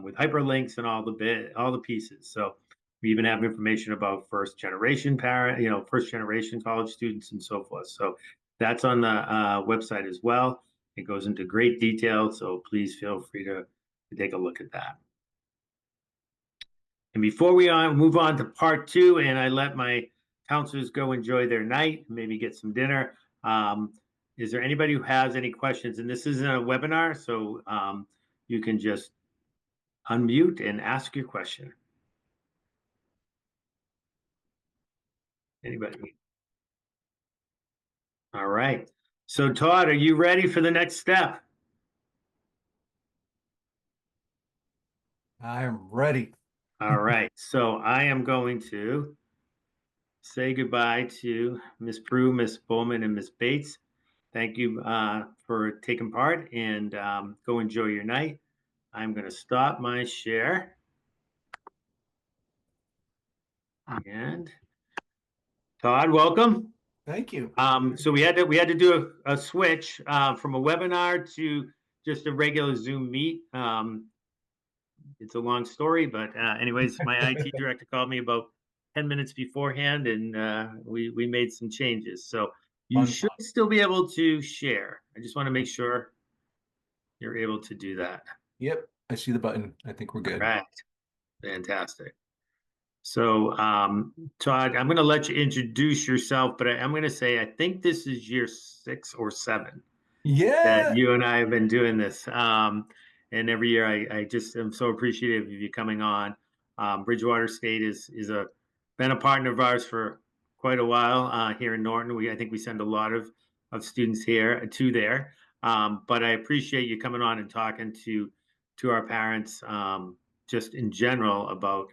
with hyperlinks and all the pieces. So we even have information about first generation college students and so forth. So that's on the website as well. It goes into great detail, so please feel free to take a look at that. And before we move on to part two, and I let my counselors go enjoy their night, maybe get some dinner, is there anybody who has any questions? And this isn't a webinar, so you can just unmute and ask your question. Anybody? All right. So Todd, are you ready for the next step? I am ready. All right. So I am going to say goodbye to Ms. Prue, Ms. Bowman, and Ms. Bates. thank you for taking part, and go enjoy your night. I'm going to stop my share. And Todd, welcome. Thank you. So we had to do a switch from a webinar to just a regular Zoom meet. It's a long story, but anyways, my IT director called me about 10 minutes beforehand, and we made some changes. So you Fun should time. still be able to share. I just want to make sure you're able to do that. Yep, I see the button. I think we're good. Right. Fantastic. So, Todd, I'm going to let you introduce yourself, but I'm going to say I think this is year 6 or 7 Yeah. that you and I have been doing this. And every year I just am so appreciative of you coming on. Bridgewater State is been a partner of ours for quite a while here in Norton. I think we send a lot of students here to there. But I appreciate you coming on and talking to our parents just in general about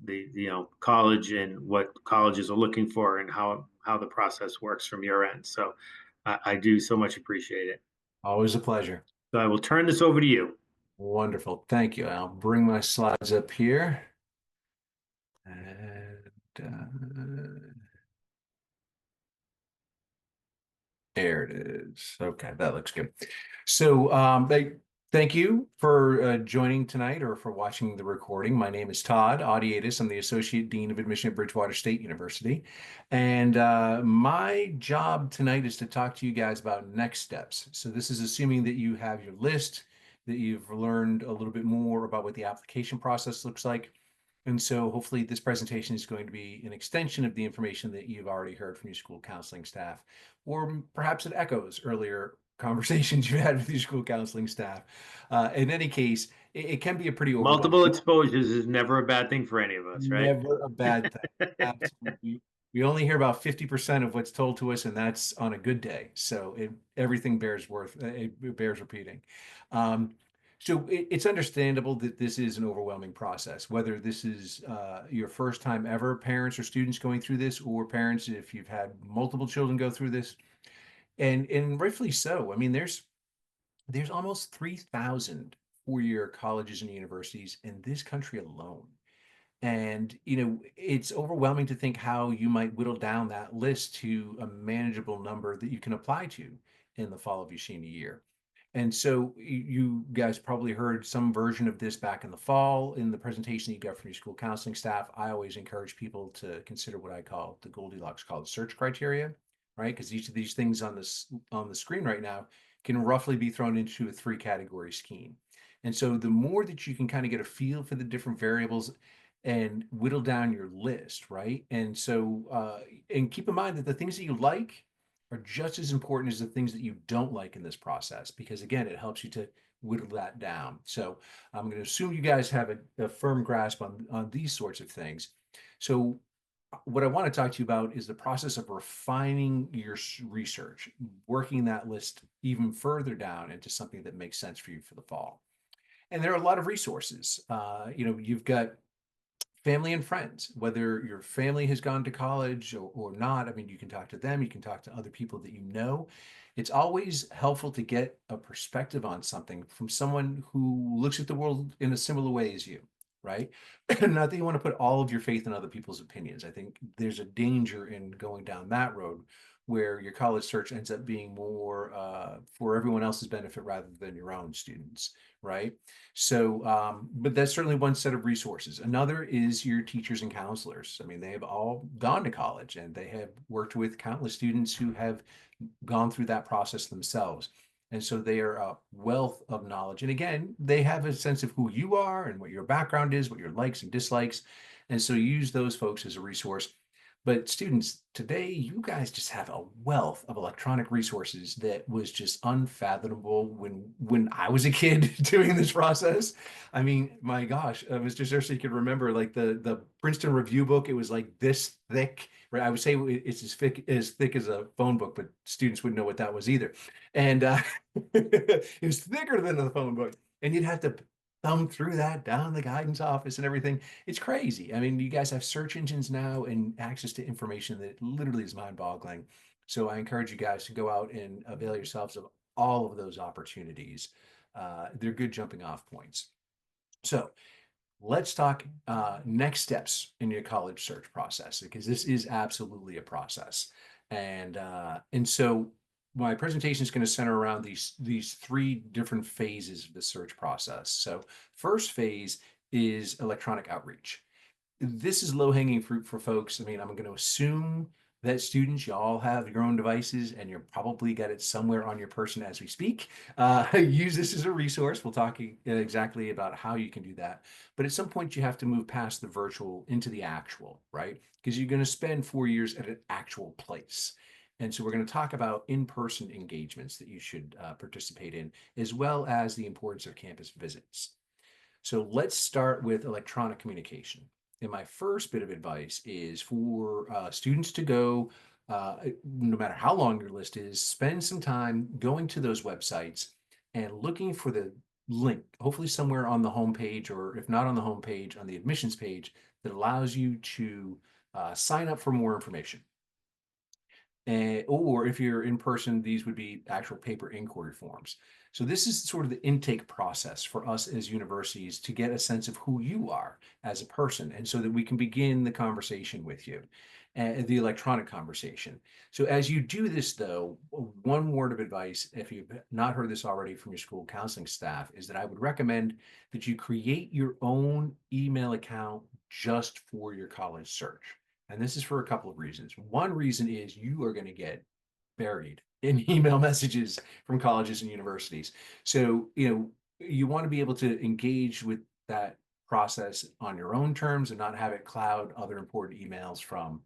the college and what colleges are looking for and how the process works from your end. So I do so much appreciate it. Always a pleasure. So I will turn this over to you. Wonderful. Thank you. I'll bring my slides up here. And there it is. Okay, that looks good. So thank you for joining tonight or for watching the recording. My name is Todd Audiatis. I'm the Associate Dean of Admission at Bridgewater State University. And my job tonight is to talk to you guys about next steps. So this is assuming that you have your list, that you've learned a little bit more about what the application process looks like. And so hopefully this presentation is going to be an extension of the information that you've already heard from your school counseling staff, or perhaps it echoes earlier conversations you had with your school counseling staff. In any case, it can be a pretty Multiple overwhelming. exposures is never a bad thing for any of us, right? Never a bad thing. Absolutely. We only hear about 50% of what's told to us, and that's on a good day. So everything bears repeating. So it's understandable that this is an overwhelming process, whether this is your first time ever, parents or students going through this, or parents if you've had multiple children go through this. And rightfully so. I mean, there's almost 3,000 four-year colleges and universities in this country alone. And, it's overwhelming to think how you might whittle down that list to a manageable number that you can apply to in the fall of your senior year. And so you guys probably heard some version of this back in the fall in the presentation you got from your school counseling staff. I always encourage people to consider what I call the Goldilocks college search criteria, right? Because each of these things on the screen right now can roughly be thrown into a 3-category scheme. And so the more that you can kind of get a feel for the different variables and whittle down your list, right? And so, and keep in mind that the things that you like are just as important as the things that you don't like in this process, because again, it helps you to whittle that down. So I'm going to assume you guys have a firm grasp on these sorts of things. So what I want to talk to you about is the process of refining your research, working that list even further down into something that makes sense for you for the fall. And there are a lot of resources. You've got family and friends, whether your family has gone to college or not. I mean, you can talk to them, you can talk to other people that you know. It's always helpful to get a perspective on something from someone who looks at the world in a similar way as you, right? Not that you want to put all of your faith in other people's opinions. I think there's a danger in going down that road where your college search ends up being more for everyone else's benefit rather than your own students, right? So, but that's certainly one set of resources. Another is your teachers and counselors. I mean, they have all gone to college and they have worked with countless students who have gone through that process themselves. And so they are a wealth of knowledge. And again, they have a sense of who you are and what your background is, what your likes and dislikes. And so use those folks as a resource. But students, today, you guys just have a wealth of electronic resources that was just unfathomable when I was a kid doing this process. I mean, my gosh, Mr. Cersei could remember like the Princeton Review book. It was like this thick, right? I would say it's as thick as a phone book, but students wouldn't know what that was either. And it was thicker than the phone book. And you'd have to thumb through that down the guidance office and everything. It's crazy. I mean, you guys have search engines now and access to information that literally is mind-boggling. So I encourage you guys to go out and avail yourselves of all of those opportunities. They're good jumping off points. So let's talk next steps in your college search process, because this is absolutely a process. And so my presentation is going to center around these three different phases of the search process. So first phase is electronic outreach. This is low-hanging fruit for folks. I mean, I'm going to assume that students, you all have your own devices and you're probably got it somewhere on your person as we speak. Use this as a resource. We'll talk exactly about how you can do that. But at some point, you have to move past the virtual into the actual, right? Because you're going to spend 4 years at an actual place. And so we're going to talk about in-person engagements that you should participate in, as well as the importance of campus visits. So let's start with electronic communication. And my first bit of advice is for students to go, no matter how long your list is, spend some time going to those websites and looking for the link, hopefully somewhere on the homepage, or if not on the homepage, on the admissions page, that allows you to sign up for more information. Or if you're in person, these would be actual paper inquiry forms. So this is sort of the intake process for us as universities to get a sense of who you are as a person, and so that we can begin the conversation with you, the electronic conversation. So as you do this, though, one word of advice, if you've not heard this already from your school counseling staff, is that I would recommend that you create your own email account just for your college search. And this is for a couple of reasons. One reason is you are going to get buried in email messages from colleges and universities. So, you want to be able to engage with that process on your own terms and not have it cloud other important emails from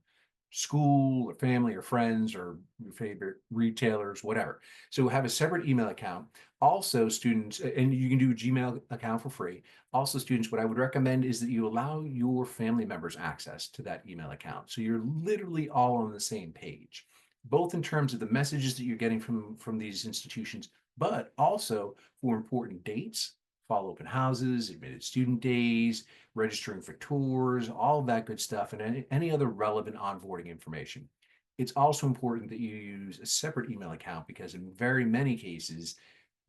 school or family or friends or your favorite retailers, whatever. So have a separate email account. Also, students, and you can do a Gmail account for free. Also, students, what I would recommend is that you allow your family members access to that email account. So you're literally all on the same page, both in terms of the messages that you're getting from these institutions, but also for important dates, fall open houses, admitted student days, registering for tours, all of that good stuff, and any other relevant onboarding information. It's also important that you use a separate email account, because in very many cases,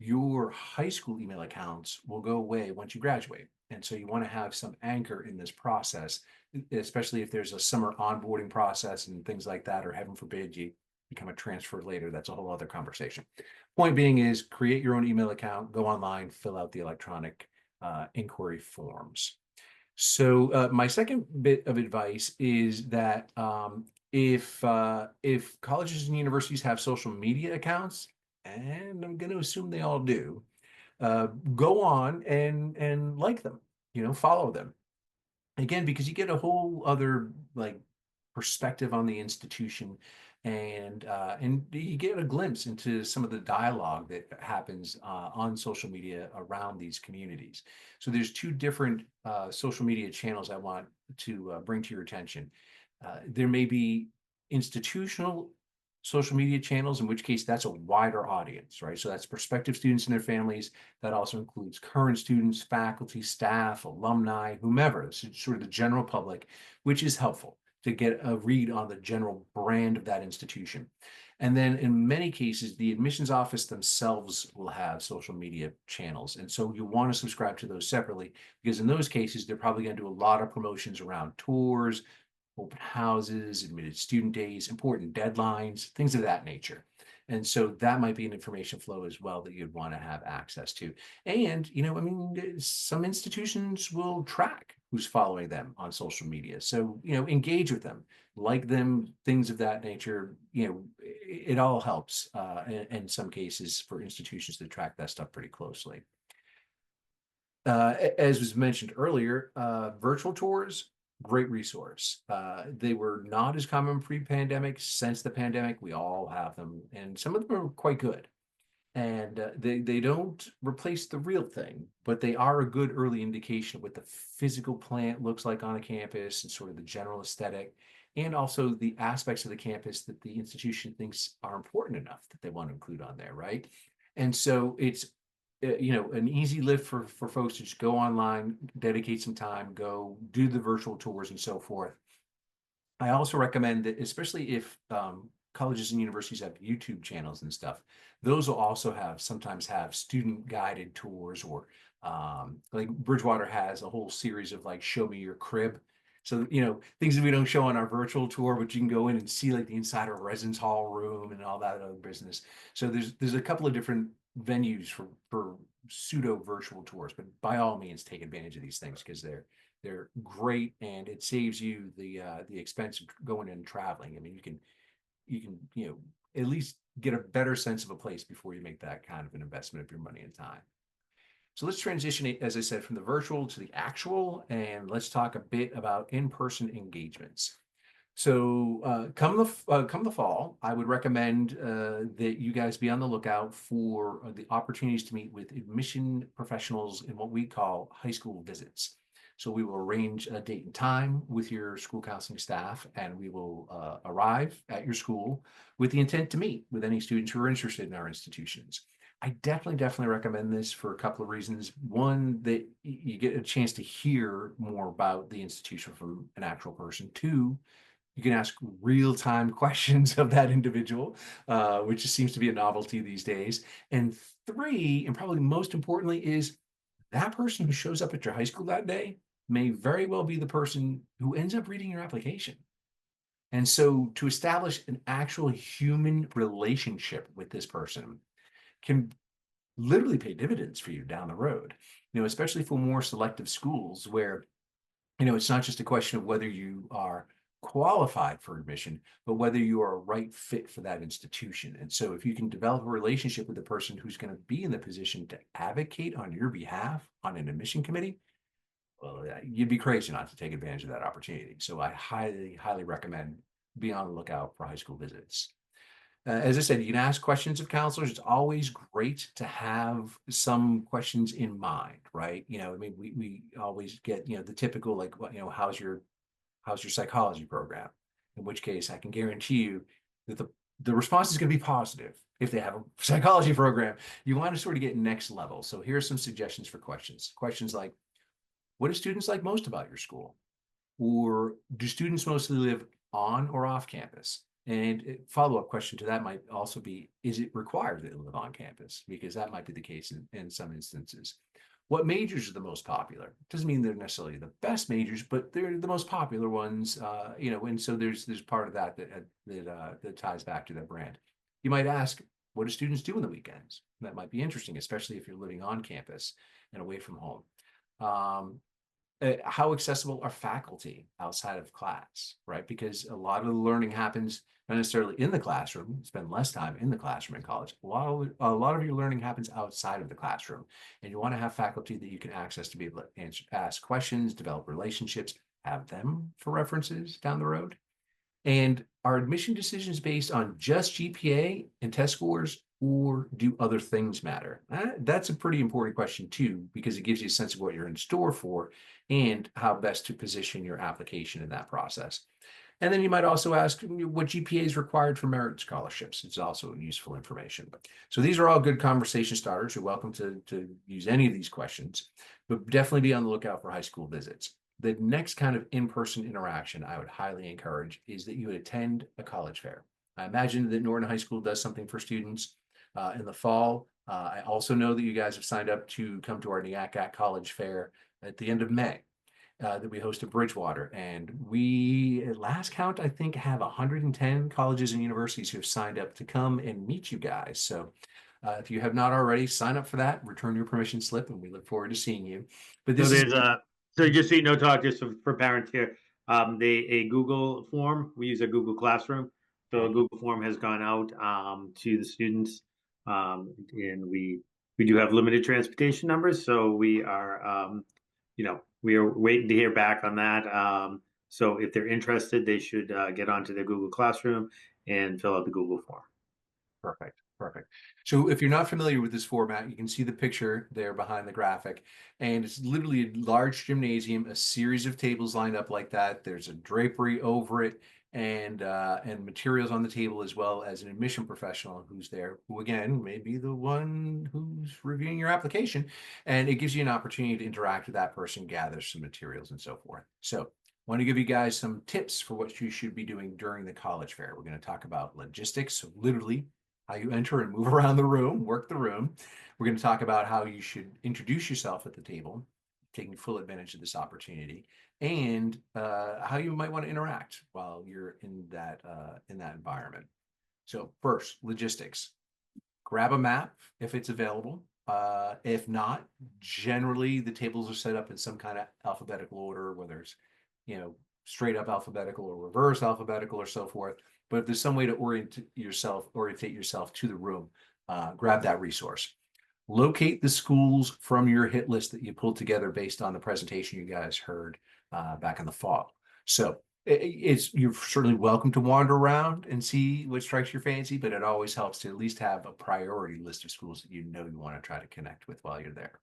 your high school email accounts will go away once you graduate. And so you want to have some anchor in this process, especially if there's a summer onboarding process and things like that, or heaven forbid you become a transfer later. That's a whole other conversation. Point being is, create your own email account, go online, fill out the electronic inquiry forms. So my second bit of advice is that if colleges and universities have social media accounts, and I'm going to assume they all do, go on and like them, follow them. Again, because you get a whole other perspective on the institution, and you get a glimpse into some of the dialogue that happens on social media around these communities. So there's two different social media channels I want to bring to your attention. There may be institutional social media channels, in which case that's a wider audience, right? So that's prospective students and their families. That also includes current students, faculty, staff, alumni, whomever. This is sort of the general public, which is helpful to get a read on the general brand of that institution. And then in many cases, the admissions office themselves will have social media channels. And so you want to subscribe to those separately, because in those cases, they're probably going to do a lot of promotions around tours, open houses, admitted student days, important deadlines, things of that nature. And so that might be an information flow as well that you'd want to have access to. And, some institutions will track who's following them on social media. So, engage with them, like them, things of that nature. It all helps in some cases for institutions to track that stuff pretty closely. As was mentioned earlier, virtual tours, great resource. They were not as common pre-pandemic. Since the pandemic, we all have them, and some of them are quite good. And they don't replace the real thing, but they are a good early indication of what the physical plant looks like on a campus, and sort of the general aesthetic, and also the aspects of the campus that the institution thinks are important enough that they want to include on there, right? And so it's an easy lift for folks to just go online, dedicate some time, go do the virtual tours and so forth. I also recommend that, especially if colleges and universities have YouTube channels and stuff. Those will also sometimes have student guided tours, or like Bridgewater has a whole series of like show me your crib. So, things that we don't show on our virtual tour, but you can go in and see like the inside of a residence hall room and all that other business. So there's a couple of different venues for pseudo virtual tours, but by all means take advantage of these things because they're great, and it saves you the expense of going and traveling. I mean, you can at least get a better sense of a place before you make that kind of an investment of your money and time. So let's transition, as I said, from the virtual to the actual, and let's talk a bit about in-person engagements. So come the fall, I would recommend that you guys be on the lookout for the opportunities to meet with admission professionals in what we call high school visits. So we will arrange a date and time with your school counseling staff, and we will arrive at your school with the intent to meet with any students who are interested in our institutions. I definitely recommend this for a couple of reasons. One, that you get a chance to hear more about the institution from an actual person. Two, you can ask real-time questions of that individual, which just seems to be a novelty these days. And three, and probably most importantly, is that person who shows up at your high school that day may very well be the person who ends up reading your application. And so to establish an actual human relationship with this person can literally pay dividends for you down the road, especially for more selective schools where, it's not just a question of whether you are qualified for admission, but whether you are a right fit for that institution. And so if you can develop a relationship with the person who's going to be in the position to advocate on your behalf on an admission committee, well, you'd be crazy not to take advantage of that opportunity. So I highly recommend be on the lookout for high school visits. As I said, you can ask questions of counselors. It's always great to have some questions in mind, right? I mean, we always get, the typical, like, how's your psychology program? In which case, I can guarantee you that the response is going to be positive if they have a psychology program. You want to sort of get next level. So here are some suggestions for questions. Questions like, what do students like most about your school? Or do students mostly live on or off campus? And a follow-up question to that might also be, is it required that they live on campus? Because that might be the case in some instances. What majors are the most popular? Doesn't mean they're necessarily the best majors, but they're the most popular ones, and so there's part of that ties back to that brand. You might ask, what do students do on the weekends? That might be interesting, especially if you're living on campus and away from home. How accessible are faculty outside of class, right? Because a lot of the learning happens not necessarily in the classroom. Spend less time in the classroom in college. A lot of your learning happens outside of the classroom, and you want to have faculty that you can access to be able to ask questions, develop relationships, have them for references down the road. And are admission decisions based on just GPA and test scores, or do other things matter? That's a pretty important question too, because it gives you a sense of what you're in store for and how best to position your application in that process. And then you might also ask what GPA is required for merit scholarships. It's also useful information. So these are all good conversation starters. You're welcome to use any of these questions, but definitely be on the lookout for high school visits. The next kind of in-person interaction I would highly encourage is that you would attend a college fair. I imagine that Norton High School does something for students in the fall. I also know that you guys have signed up to come to our NEACAC College Fair at the end of May that we host at Bridgewater. And we, at last count, I think have 110 colleges and universities who have signed up to come and meet you guys. So if you have not already, sign up for that, return your permission slip, and we look forward to seeing you. But this is so just so you know, talk just for parents here, a Google form, we use a Google Classroom. So a Google form has gone out to the students, and we do have limited transportation numbers, so we are we are waiting to hear back on that. So if they're interested, they should get onto their Google Classroom and fill out the Google form. Perfect. So if you're not familiar with this format, you can see the picture there behind the graphic, and it's literally a large gymnasium, a series of tables lined up like that. There's a drapery over it, and materials on the table, as well as an admission professional who's there, who again may be the one who's reviewing your application, and it gives you an opportunity to interact with that person, gather some materials, and so forth. So Want to give you guys some tips for what you should be doing during the college fair. We're going to talk about logistics, so literally how you enter and move around the room, work the room. We're going to talk about how you should introduce yourself at the table, taking full advantage of this opportunity, and how you might want to interact while you're in that environment. So first, logistics. Grab a map if it's available. If not, generally the tables are set up in some kind of alphabetical order, whether it's, straight up alphabetical or reverse alphabetical or so forth. But if there's some way to orientate yourself to the room, grab that resource. Locate the schools from your hit list that you pulled together based on the presentation you guys heard back in the fall. So you're certainly welcome to wander around and see what strikes your fancy, but it always helps to at least have a priority list of schools that you want to try to connect with while you're there.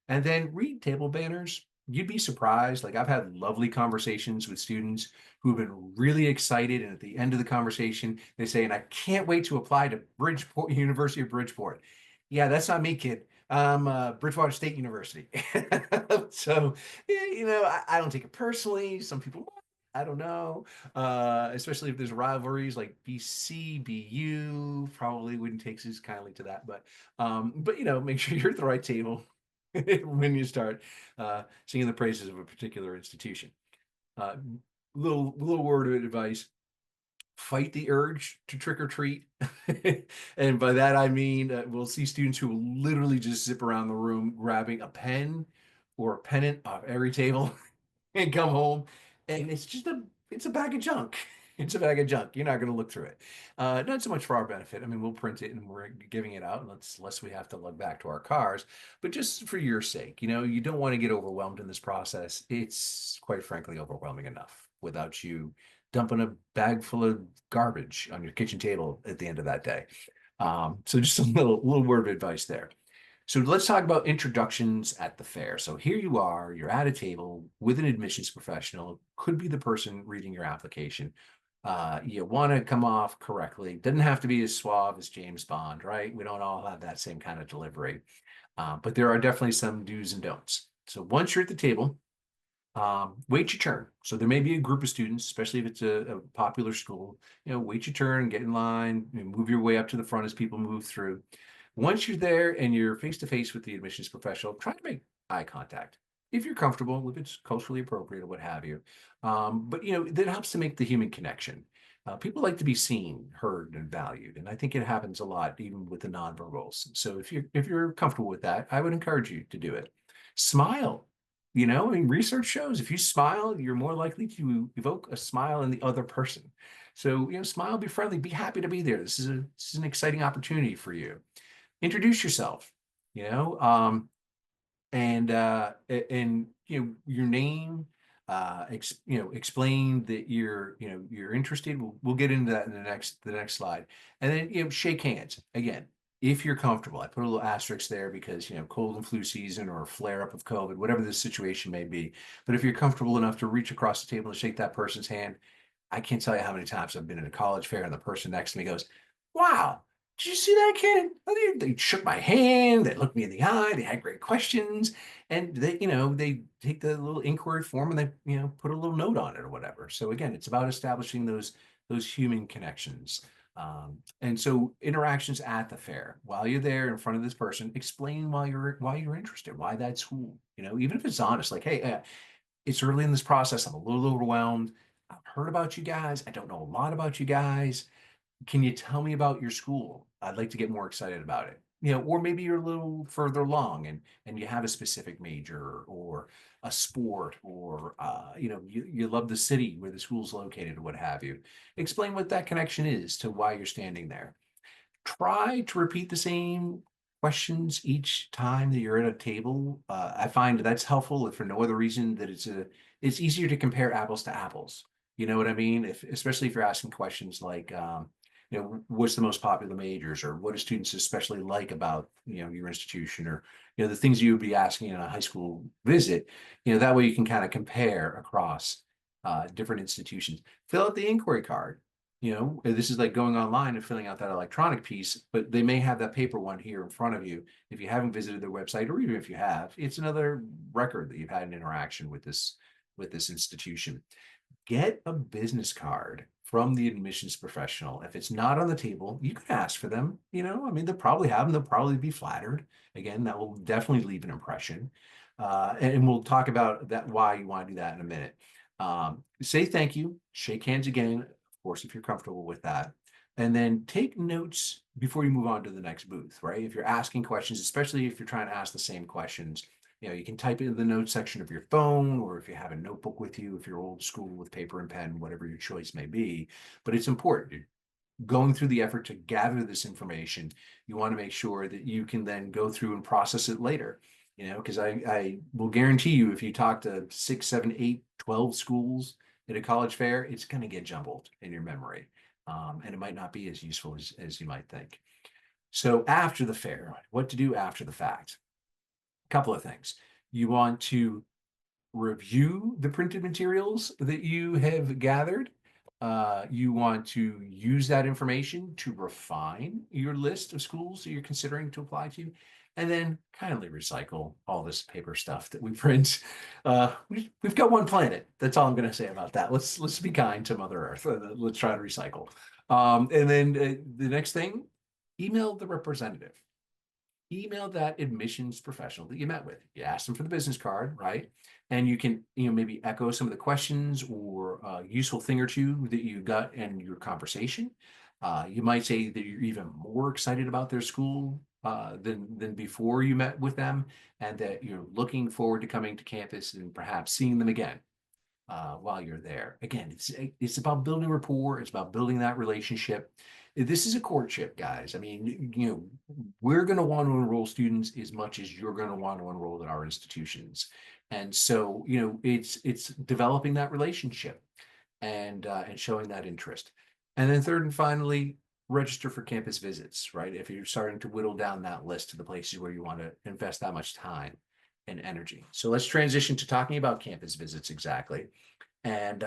And then read table banners. You'd be surprised. Like, I've had lovely conversations with students who've been really excited, and at the end of the conversation, they say, "And I can't wait to apply to Bridgeport, University of Bridgeport." Yeah, that's not me, kid. I'm Bridgewater State University. So, I don't take it personally. Some people might. I don't know, especially if there's rivalries like BC, BU, probably wouldn't take as kindly to that. But make sure you're at the right table when you start singing the praises of a particular institution. Little word of advice: fight the urge to trick or treat. And by that, I mean, we'll see students who will literally just zip around the room grabbing a pen or a pennant off every table and come home. And it's a bag of junk. It's a bag of junk. You're not going to look through it. Not so much for our benefit. I mean, we'll print it and we're giving it out unless we have to lug back to our cars, but just for your sake. You don't want to get overwhelmed in this process. It's quite frankly overwhelming enough without you dumping a bag full of garbage on your kitchen table at the end of that day. So just a little word of advice there. So let's talk about introductions at the fair. So here you are, you're at a table with an admissions professional, could be the person reading your application. You want to come off correctly. Doesn't have to be as suave as James Bond, right? We don't all have that same kind of delivery. But there are definitely some do's and don'ts. So once you're at the table, wait your turn. So there may be a group of students, especially if it's a popular school, wait your turn, get in line, move your way up to the front as people move through. Once you're there and you're face to face with the admissions professional, try to make eye contact if you're comfortable, if it's culturally appropriate or what have you. But that helps to make the human connection. People like to be seen, heard, and valued, and I think it happens a lot even with the nonverbals. So if you're comfortable with that, I would encourage you to do it. Smile. I mean, research shows if you smile, you're more likely to evoke a smile in the other person. So, smile, be friendly, be happy to be there. This is an exciting opportunity for you. Introduce yourself, and your name, explain that you're interested. We'll get into that in the next slide. And then, shake hands again. If you're comfortable. I put a little asterisk there because, cold and flu season or a flare up of COVID, whatever the situation may be. But if you're comfortable enough to reach across the table and shake that person's hand, I can't tell you how many times I've been at a college fair and the person next to me goes, "Wow, did you see that kid? They shook my hand, they looked me in the eye, they had great questions." And they take the little inquiry form and they, put a little note on it or whatever. So again, it's about establishing those human connections. And so interactions at the fair, while you're there in front of this person, explain why you're interested, why that school, even if it's honest, like, "Hey, it's early in this process. I'm a little overwhelmed. I've heard about you guys. I don't know a lot about you guys. Can you tell me about your school? I'd like to get more excited about it." Or maybe you're a little further along and you have a specific major or a sport or, you love the city where the school's located or what have you. Explain what that connection is to why you're standing there. Try to repeat the same questions each time that you're at a table. I find that's helpful if for no other reason that it's easier to compare apples to apples. You know what I mean? Especially if you're asking questions like, what's the most popular majors, or what do students especially like about, your institution, or, the things you would be asking in a high school visit, that way you can kind of compare across different institutions. Fill out the inquiry card. This is like going online and filling out that electronic piece, but they may have that paper one here in front of you. If you haven't visited their website, or even if you have, it's another record that you've had an interaction with this with this institution, get a business card from the admissions professional. If it's not on the table, you can ask for them. I mean, they'll probably have them. They'll probably be flattered. Again, that will definitely leave an impression. And we'll talk about that, why you want to do that in a minute. Say thank you, shake hands again, of course, if you're comfortable with that. And then take notes before you move on to the next booth, right? If you're asking questions, especially if you're trying to ask the same questions, you can type it in the notes section of your phone, or if you have a notebook with you, if you're old school with paper and pen, whatever your choice may be. But it's important. You're going through the effort to gather this information. You want to make sure that you can then go through and process it later. Because I will guarantee you, if you talk to 6, 7, 8, 12 schools at a college fair, it's going to get jumbled in your memory. And it might not be as useful as you might think. So after the fair, what to do after the fact? A couple of things. You want to review the printed materials that you have gathered. You want to use that information to refine your list of schools that you're considering to apply to, and then kindly recycle all this paper stuff that we print. We've got one planet. That's all I'm going to say about that. Let's be kind to Mother Earth. Let's try to recycle. And then the next thing, email the representative. Email that admissions professional that you met with. You asked them for the business card, right? And you can, maybe echo some of the questions or a useful thing or two that you got in your conversation. You might say that you're even more excited about their school than before you met with them, and that you're looking forward to coming to campus and perhaps seeing them again while you're there. Again, it's about building rapport. It's about building that relationship. This is a courtship, guys. I mean, we're going to want to enroll students as much as you're going to want to enroll at our institutions. And so, it's developing that relationship and showing that interest. And then third and finally, register for campus visits, right? If you're starting to whittle down that list to the places where you want to invest that much time and energy. So let's transition to talking about campus visits exactly. And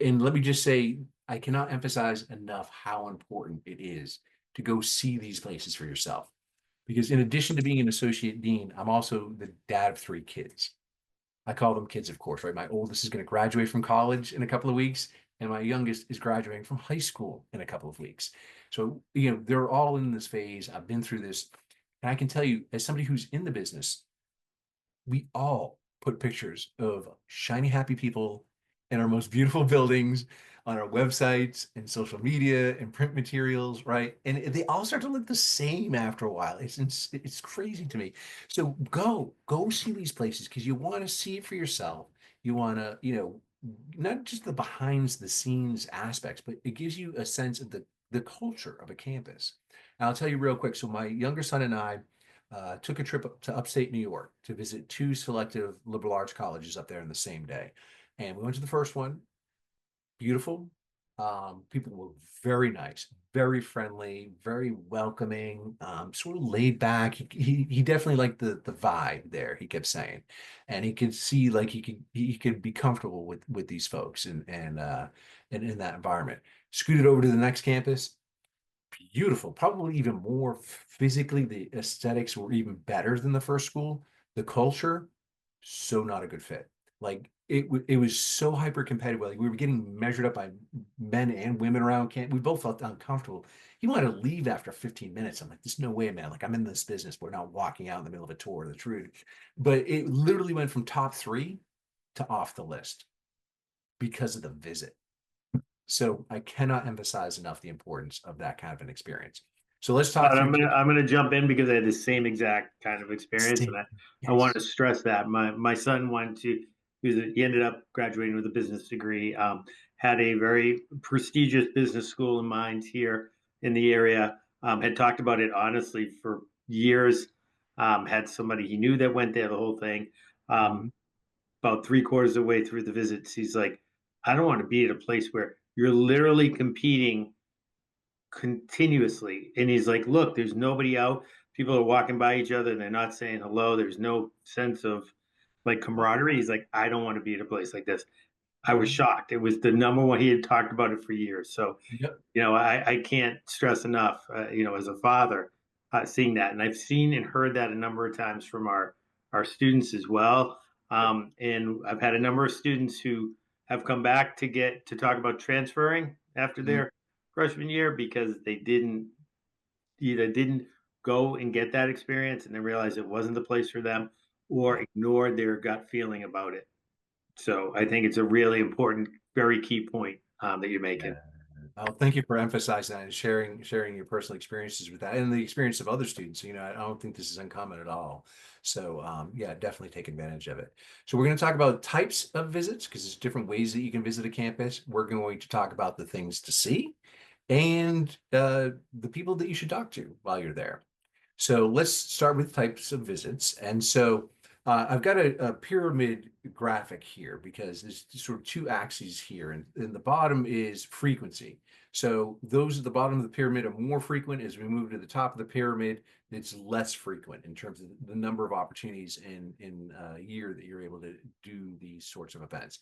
let me just say, I cannot emphasize enough how important it is to go see these places for yourself. Because in addition to being an associate dean, I'm also the dad of 3 kids. I call them kids, of course, right? My oldest is going to graduate from college in a couple of weeks, and my youngest is graduating from high school in a couple of weeks. So, they're all in this phase. I've been through this. And I can tell you, as somebody who's in the business, we all put pictures of shiny, happy people in our most beautiful buildings on our websites and social media and print materials, right? And they all start to look the same after a while. It's crazy to me. So go see these places, because you want to see it for yourself. You want to, not just the behind the scenes aspects, but it gives you a sense of the culture of a campus. And I'll tell you real quick. So my younger son and I took a trip up to upstate New York to visit 2 selective liberal arts colleges up there in the same day. And we went to the first one. Beautiful. People were very nice, very friendly, very welcoming, sort of laid back. He definitely liked the vibe there, he kept saying. And he could see like he could be comfortable with these folks and in that environment. Scooted over to the next campus. Beautiful, probably even more physically. The aesthetics were even better than the first school. The culture, so not a good fit. Like it was so hyper competitive. Like we were getting measured up by men and women around camp. We both felt uncomfortable. He wanted to leave after 15 minutes. I'm like, there's no way, man. Like, I'm in this business. We're not walking out in the middle of a tour of the truth. But it literally went from top 3 to off the list because of the visit. So I cannot emphasize enough the importance of that kind of an experience. So let's talk. I'm gonna jump in because I had the same exact kind of experience, and I want to stress that my son he ended up graduating with a business degree. Had a very prestigious business school in mind here in the area. Had talked about it honestly for years. Had somebody he knew that went there, the whole thing. About 3/4 of the way through the visits, he's like, I don't want to be at a place where you're literally competing continuously. And he's like, look, there's nobody out. People are walking by each other and they're not saying hello. There's no sense of like camaraderie. He's like, I don't want to be at a place like this. I was shocked. It was the number one. He had talked about it for years. So, Yep. I can't stress enough, as a father, seeing that. And I've seen and heard that a number of times from our students as well. And I've had a number of students who have come back to talk about transferring after their freshman year because they didn't go and get that experience and then realized it wasn't the place for them or ignored their gut feeling about it. So I think it's a really important, very key point that you're making. Oh, thank you for emphasizing that and sharing your personal experiences with that and the experience of other students. You know, I don't think this is uncommon at all. So yeah, definitely take advantage of it. So we're going to talk about types of visits because there's different ways that you can visit a campus. We're going to talk about the things to see and the people that you should talk to while you're there. So let's start with types of visits. And so I've got a pyramid graphic here because there's sort of two axes here, and the bottom is frequency. So those at the bottom of the pyramid are more frequent. As we move to the top of the pyramid, it's less frequent in terms of the number of opportunities in a year that you're able to do these sorts of events.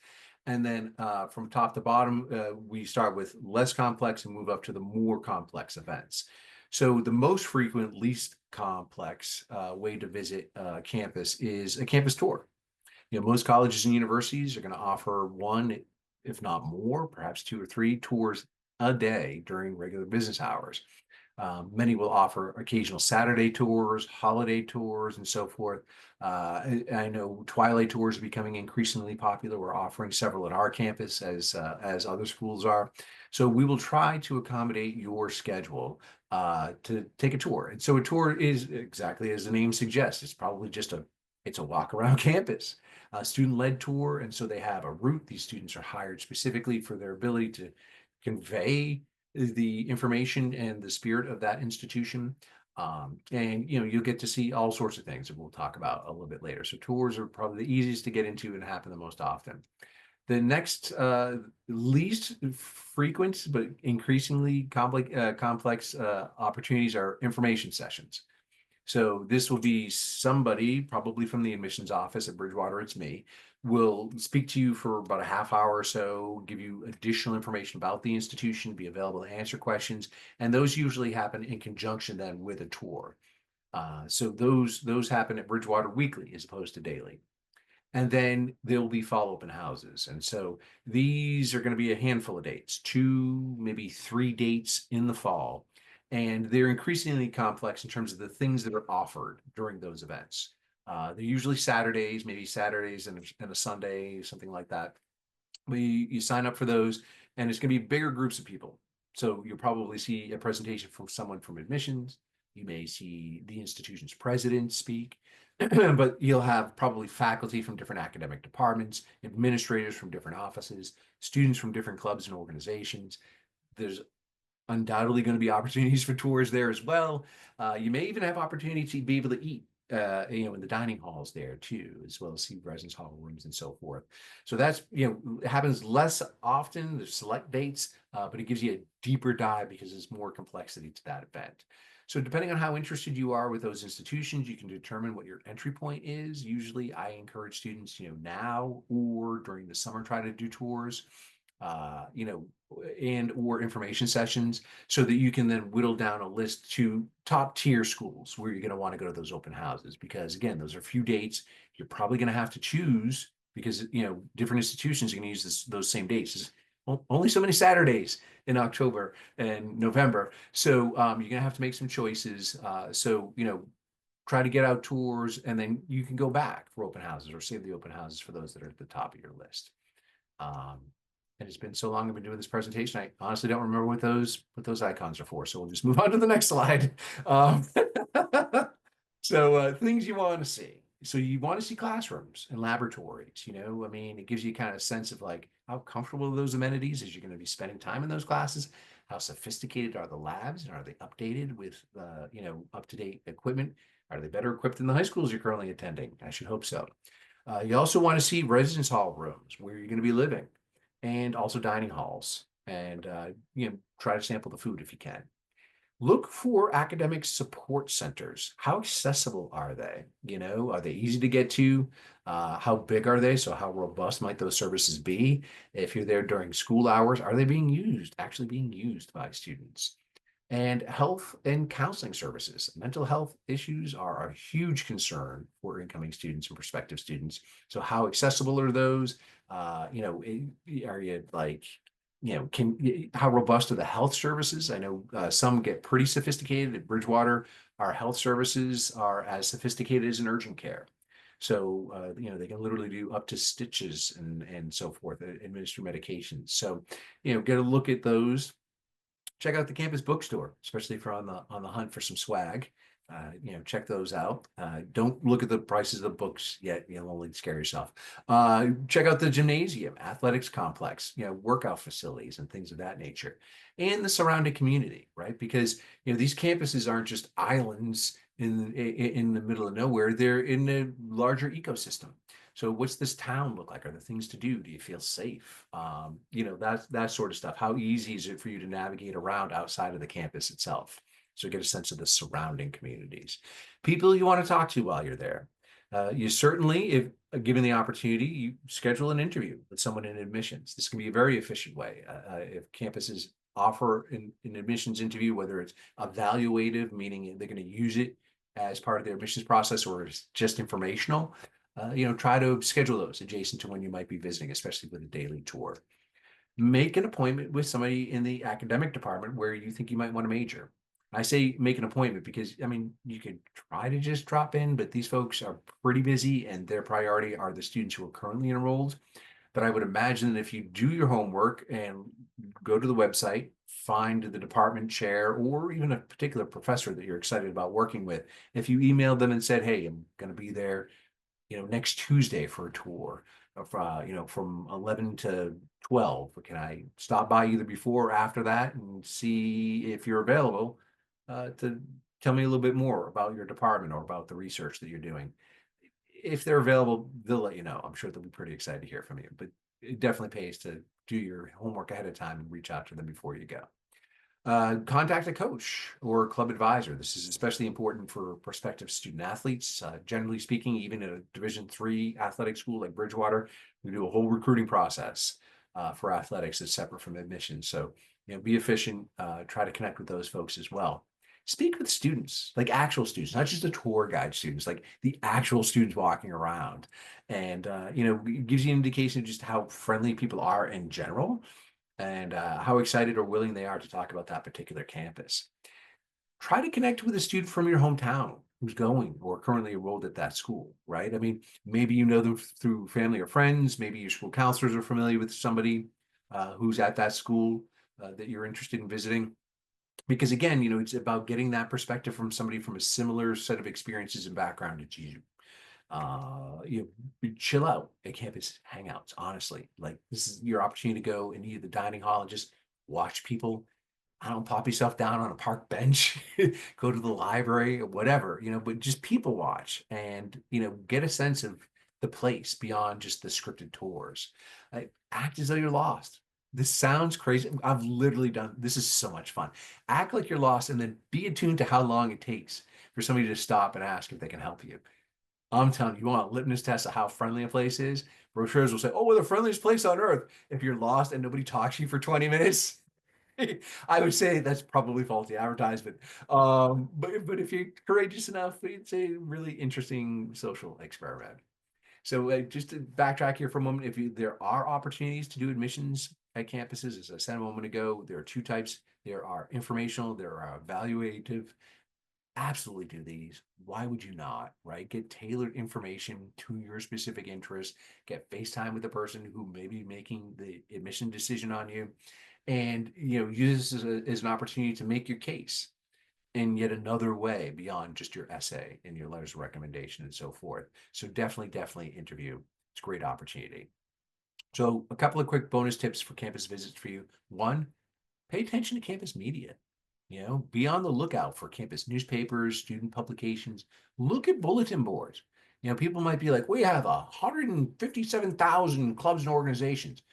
And then from top to bottom, we start with less complex and move up to the more complex events. So the most frequent, least complex way to visit campus is a campus tour. You know, most colleges and universities are going to offer one, if not more, perhaps two or three tours a day during regular business hours. Many will offer occasional Saturday tours, holiday tours, and so forth. I know twilight tours are becoming increasingly popular. We're offering several at our campus as other schools are. So we will try to accommodate your schedule to take a tour. And so a tour is exactly as the name suggests. It's probably just it's a walk around campus, a student-led tour. And so they have a route. These students are hired specifically for their ability to convey the information and the spirit of that institution. And you know, you'll get to see all sorts of things that we'll talk about a little bit later. So tours are probably the easiest to get into and happen the most often. The next least frequent but increasingly complex opportunities are information sessions. So this will be somebody, probably from the admissions office at Bridgewater, it's me, will speak to you for about a half hour or so, give you additional information about the institution, be available to answer questions. And those usually happen in conjunction then with a tour. So those happen at Bridgewater weekly as opposed to daily. And then there will be follow-up and houses. And so these are going to be a handful of dates, 2, maybe 3 dates in the fall. And they're increasingly complex in terms of the things that are offered during those events. They're usually Saturdays, maybe Saturdays and a Sunday, something like that. But you sign up for those, and it's going to be bigger groups of people. So you'll probably see a presentation from someone from admissions. You may see the institution's president speak. But you'll have probably faculty from different academic departments, administrators from different offices, students from different clubs and organizations. There's undoubtedly going to be opportunities for tours there as well. You may even have opportunity to be able to eat, you know, in the dining halls there too, as well as see residence hall rooms and so forth. So that's, you know, it happens less often. There's select dates, but it gives you a deeper dive because there's more complexity to that event. So depending on how interested you are with those institutions, you can determine what your entry point is. Usually I encourage students, you know, now or during the summer, try to do tours, you know, and or information sessions so that you can then whittle down a list to top tier schools where you're going to want to go to those open houses. Because again, those are few dates. You're probably going to have to choose because, you know, different institutions are going to use those same dates. Only so many Saturdays in October and November. So you're going to have to make some choices. So, you know, try to get out tours and then you can go back for open houses or save the open houses for those that are at the top of your list. And it's been so long I've been doing this presentation. I honestly don't remember what those icons are for. So we'll just move on to the next slide. So things you want to see. So you want to see classrooms and laboratories, you know, I mean, it gives you kind of a sense of like how comfortable are those amenities as you're going to be spending time in those classes. How sophisticated are the labs and are they updated with, you know, up-to-date equipment? Are they better equipped than the high schools you're currently attending? I should hope so. You also want to see residence hall rooms where you're going to be living and also dining halls and, you know, try to sample the food if you can. Look for academic support centers. How accessible are they? You know, are they easy to get to? How big are they? So how robust might those services be? If you're there during school hours, are they actually being used by students? And health and counseling services. Mental health issues are a huge concern for incoming students and prospective students. So how accessible are those? Are you like, how robust are the health services? I know some get pretty sophisticated. At Bridgewater, our health services are as sophisticated as an urgent care. So, they can literally do up to stitches and so forth, administer medications. So, get a look at those. Check out the campus bookstore, especially if you're on the hunt for some swag. Check those out. Don't look at the prices of the books yet; you'll only scare yourself. Check out the gymnasium, athletics complex, workout facilities, and things of that nature, and the surrounding community, right? Because these campuses aren't just islands in the middle of nowhere; they're in a larger ecosystem. So what's this town look like? Are there things to do? Do you feel safe? That sort of stuff. How easy is it for you to navigate around outside of the campus itself? So get a sense of the surrounding communities. People you want to talk to while you're there. You certainly, if given the opportunity, you schedule an interview with someone in admissions. This can be a very efficient way. If campuses offer an admissions interview, whether it's evaluative, meaning they're going to use it as part of their admissions process, or it's just informational, try to schedule those adjacent to when you might be visiting, especially with a daily tour. Make an appointment with somebody in the academic department where you think you might want to major. I say make an appointment because, you could try to just drop in, but these folks are pretty busy and their priority are the students who are currently enrolled. But I would imagine that if you do your homework and go to the website, find the department chair or even a particular professor that you're excited about working with, if you emailed them and said, hey, I'm going to be there next Tuesday for a tour from 11 to 12. Can I stop by either before or after that and see if you're available to tell me a little bit more about your department or about the research that you're doing? If they're available, they'll let you know. I'm sure they'll be pretty excited to hear from you, but it definitely pays to do your homework ahead of time and reach out to them before you go. Contact a coach or club advisor. This is especially important for prospective student athletes. Generally speaking, even at a Division III athletic school like Bridgewater, we do a whole recruiting process for athletics that's separate from admissions. So, be efficient. Try to connect with those folks as well. Speak with students, like actual students, not just the tour guide students, like the actual students walking around. And, it gives you an indication of just how friendly people are in general and how excited or willing they are to talk about that particular campus. Try to connect with a student from your hometown who's going or currently enrolled at that school, right? Maybe you know them through family or friends. Maybe your school counselors are familiar with somebody who's at that school that you're interested in visiting. Because again, it's about getting that perspective from somebody from a similar set of experiences and background as you. Chill out at campus hangouts. Honestly, like this is your opportunity to go into the dining hall and just watch people. I don't pop yourself down on a park bench, go to the library or whatever, but just people watch and, get a sense of the place beyond just the scripted tours. Act as though you're lost. This sounds crazy. I've literally done this. Is so much fun. Act like you're lost and then be attuned to how long it takes for somebody to stop and ask if they can help you. I'm telling you, you want a litmus test of how friendly a place is? Brochures will say, oh, we're the friendliest place on earth. If you're lost and nobody talks to you for 20 minutes, I would say that's probably faulty advertisement. But if you're courageous enough, it's a really interesting social experiment. So just to backtrack here for a moment, there are opportunities to do admissions at campuses, as I said a moment ago, there are two types. There are informational, there are evaluative. Absolutely do these. Why would you not, right? Get tailored information to your specific interest, get FaceTime with the person who may be making the admission decision on you, and use this as an opportunity to make your case in yet another way beyond just your essay and your letters of recommendation and so forth. So definitely interview. It's a great opportunity. So a couple of quick bonus tips for campus visits for you. One, pay attention to campus media. Be on the lookout for campus newspapers, student publications. Look at bulletin boards. People might be like, we have 157,000 clubs and organizations.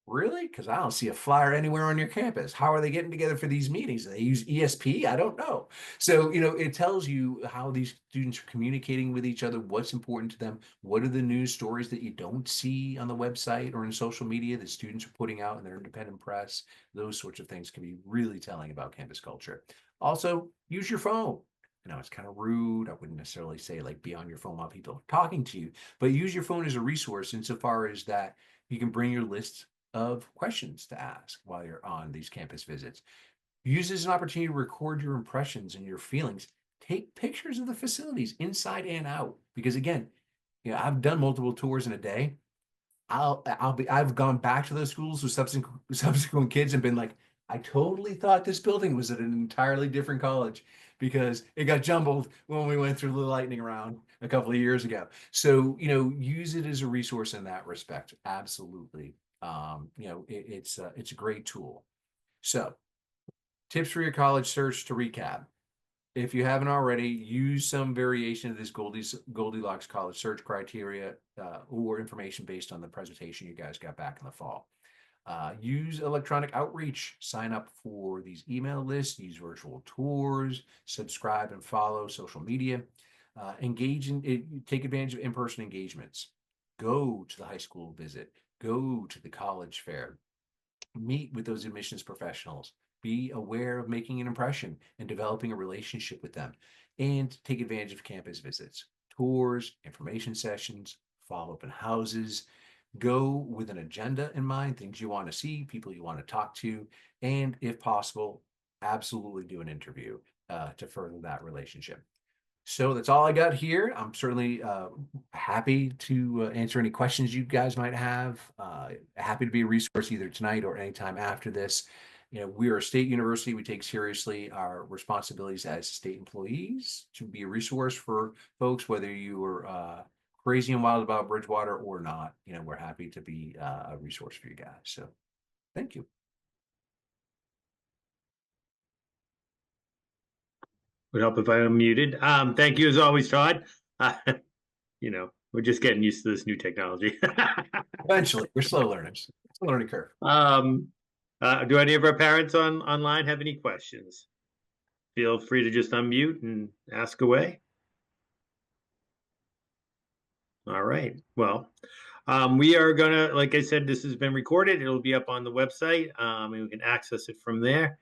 Really? Because I don't see a flyer anywhere on your campus. How are they getting together for these meetings? Do they use ESP? I don't know. So, it tells you how these students are communicating with each other, what's important to them, what are the news stories that you don't see on the website or in social media that students are putting out in their independent press. Those sorts of things can be really telling about campus culture. Also, use your phone. It's kind of rude. I wouldn't necessarily say like be on your phone while people are talking to you, but use your phone as a resource insofar as that you can bring your list of questions to ask while you're on these campus visits. Use this as an opportunity to record your impressions and your feelings. Take pictures of the facilities inside and out. Because again, I've done multiple tours in a day. I've gone back to those schools with subsequent kids and been like, I totally thought this building was at an entirely different college because it got jumbled when we went through the lightning round a couple of years ago. So, use it as a resource in that respect. Absolutely. It's a great tool. So, tips for your college search to recap. If you haven't already, use some variation of this Goldilocks college search criteria or information based on the presentation you guys got back in the fall. Use electronic outreach, sign up for these email lists, use virtual tours, subscribe and follow social media, take advantage of in-person engagements. Go to the high school visit, go to the college fair, meet with those admissions professionals, be aware of making an impression and developing a relationship with them, and take advantage of campus visits, tours, information sessions, follow open houses. Go with an agenda in mind, things you want to see, people you want to talk to, and if possible, absolutely do an interview to further that relationship. So that's all I got here. I'm certainly happy to answer any questions you guys might have. Happy to be a resource either tonight or anytime after this. We are a state university. We take seriously our responsibilities as state employees to be a resource for folks, whether you are crazy and wild about Bridgewater or not. We're happy to be a resource for you guys. So thank you. Would help if I unmuted. Thank you as always, Todd. We're just getting used to this new technology. Eventually, we're slow learners. It's a learning curve. Do any of our parents online have any questions? Feel free to just unmute and ask away. All right. Well, we are gonna, like I said, this has been recorded. It'll be up on the website, and we can access it from there.